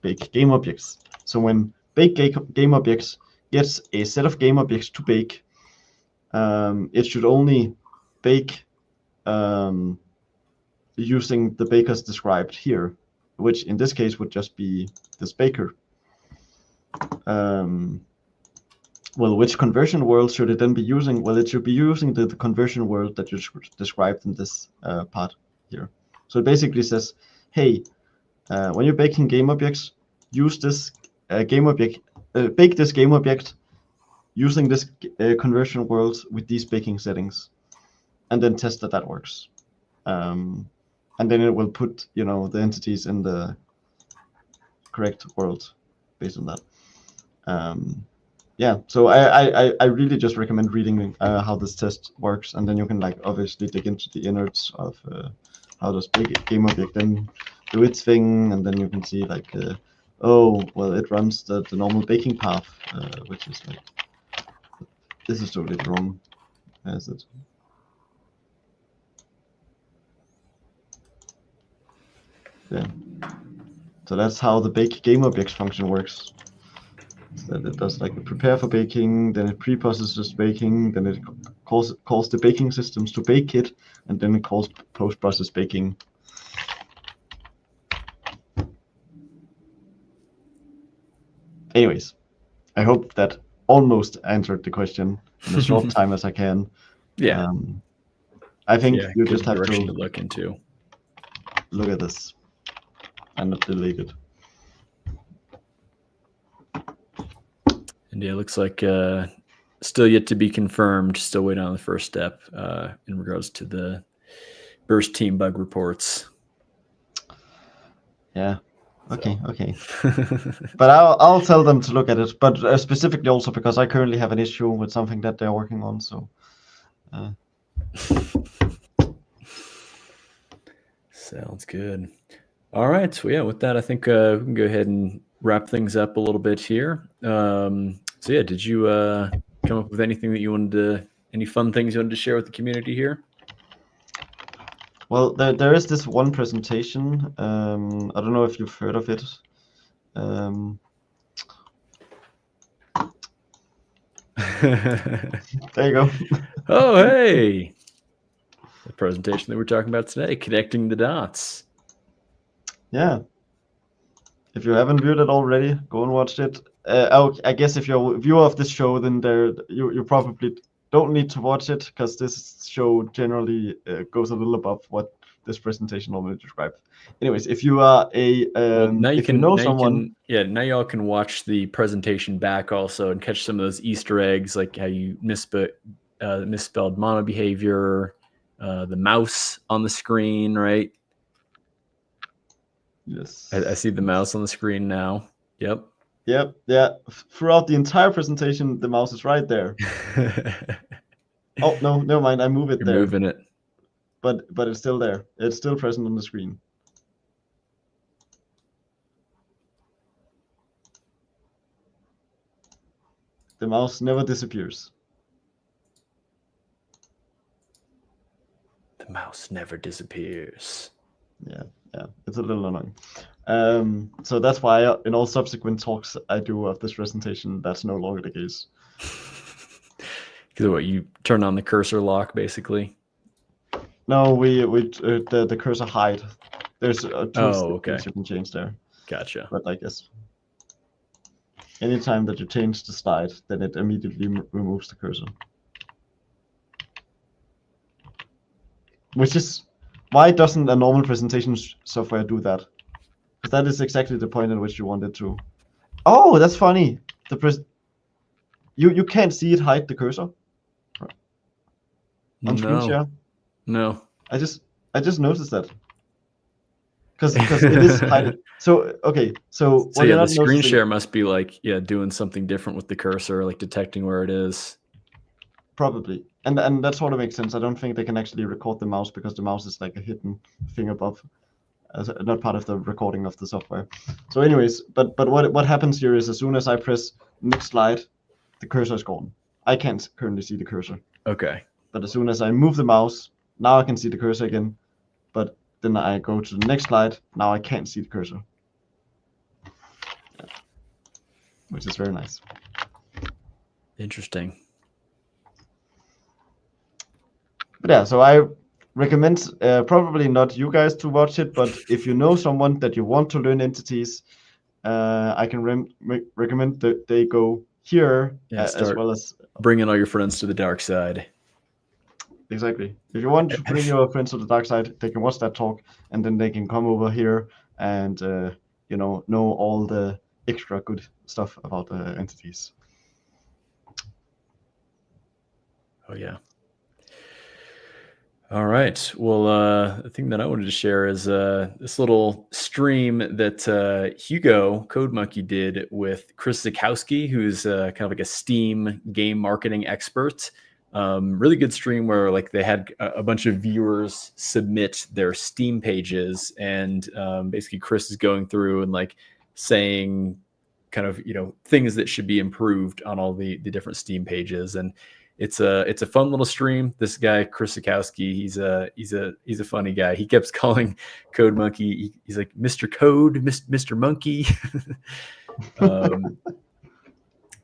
bake game objects. So when bake game objects gets a set of game objects to bake, it should only bake using the bakers described here, which in this case would just be this baker. Well, which conversion world should it then be using? Well, it should be using the conversion world that you described in this part here. So it basically says, hey, when you're baking game objects, use this game object, bake this game object using this conversion world with these baking settings, and then test that works. And then it will put, the entities in the correct world based on that. Yeah, so I really just recommend reading how this test works, and then you can obviously dig into the innards of how does game object then do its thing, and then you can see oh, well, it runs the normal baking path, which is this is totally wrong, as it. Yeah, so that's how the bake game objects function works. So that it does prepare for baking, then it pre-processes baking, then it calls the baking systems to bake it, and then it calls post-process baking. Anyways, I hope that almost answered the question in as short time as I can. Yeah. I think you just have to look into. Look at this and not delete it. And yeah, it looks like still yet to be confirmed. Still waiting on the first step in regards to the burst team bug reports. Yeah. Okay. But I'll tell them to look at it. But specifically also because I currently have an issue with something that they're working on. So. Sounds good. All right. So yeah, with that, I think we can go ahead and wrap things up a little bit here. So yeah, did you come up with anything that you wanted to, any fun things you wanted to share with the community here? Well, there is this one presentation. I don't know if you've heard of it. There you go. Oh, hey. The presentation that we're talking about today, connecting the dots. Yeah. If you haven't viewed it already, go and watch it. I guess if you're a viewer of this show, then you probably don't need to watch it because this show generally goes a little above what this presentation normally describes. Anyways, if you are now you can know someone, now y'all can watch the presentation back also and catch some of those Easter eggs, like how you misspelled mono behavior, the mouse on the screen, right? Yes. I see the mouse on the screen now. Yep. Yep. Yeah. Throughout the entire presentation, the mouse is right there. Oh no, never mind. I move it there. You're moving it. But it's still there. It's still present on the screen. The mouse never disappears. The mouse never disappears. Yeah, it's a little annoying. So that's why in all subsequent talks I do of this presentation, that's no longer the case. Because what, you turn on the cursor lock, basically? No, the cursor hide. There's two things you can change there. Gotcha. But I guess anytime that you change the slide, then it immediately removes the cursor. Which is, why doesn't a normal presentation software do that? Because that is exactly the point at which you want it to. Oh, that's funny. You can't see it hide the cursor on screen share. No. I just noticed that. Because it is hiding. So okay, so yeah, the screen share must be doing something different with the cursor, like detecting where it is. Probably, and that sort of makes sense. I don't think they can actually record the mouse because the mouse is like a hidden thing above, not part of the recording of the software. So, anyways, but what happens here is as soon as I press next slide, the cursor is gone. I can't currently see the cursor. Okay. But as soon as I move the mouse, now I can see the cursor again. But then I go to the next slide. Now I can't see the cursor. which is very nice. Interesting. But yeah, so I recommend probably not you guys to watch it, but if you know someone that you want to learn entities, I can recommend that they go here as well as bringing all your friends to the dark side. Exactly. If you want to bring your friends to the dark side, they can watch that talk, and then they can come over here and know all the extra good stuff about the entities. Oh yeah. All right. Well, the thing that I wanted to share is this little stream that Hugo Code Monkey did with Chris Zukowski, who's kind of like a Steam game marketing expert. Really good stream where like they had a bunch of viewers submit their Steam pages, and basically Chris is going through and like saying kind of things that should be improved on all the different Steam pages. And it's a fun little stream. This guy Chris Zukowski, he's a funny guy. He kept calling Code Monkey. He's like Mr. Code, Mr. Monkey.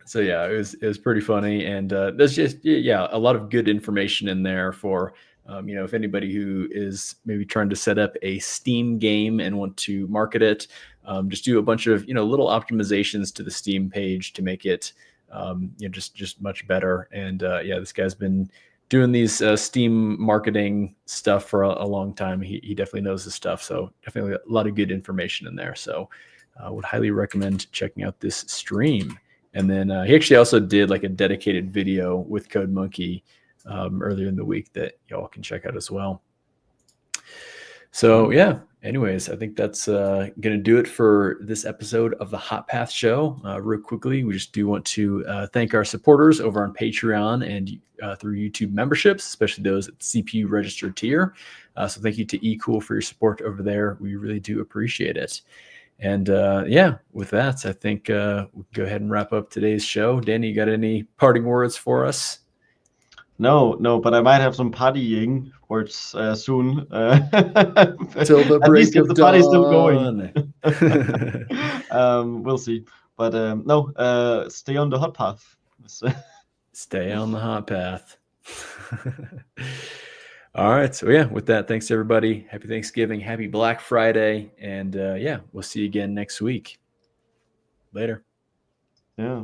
So yeah, it was pretty funny, and there's just a lot of good information in there for if anybody who is maybe trying to set up a Steam game and want to market it, just do a bunch of little optimizations to the Steam page to make it just much better. And this guy's been doing these Steam marketing stuff for a long time. He definitely knows his stuff, so definitely a lot of good information in there. So I would highly recommend checking out this stream. And then he actually also did like a dedicated video with Code Monkey earlier in the week that y'all can check out as well. So yeah, anyways, I think that's going to do it for this episode of the Hot Path Show. Real quickly, we just do want to thank our supporters over on Patreon and through YouTube memberships, especially those at the CPU registered tier. So thank you to eCool for your support over there. We really do appreciate it. And with that, I think we'll go ahead and wrap up today's show. Dani, you got any parting words for us? No, but I might have some partying words soon. Till the break of the dawn. party's still going. We'll see. But stay on the hot path. Stay on the hot path. All right. So with that, thanks everybody. Happy Thanksgiving. Happy Black Friday. And we'll see you again next week. Later. Yeah.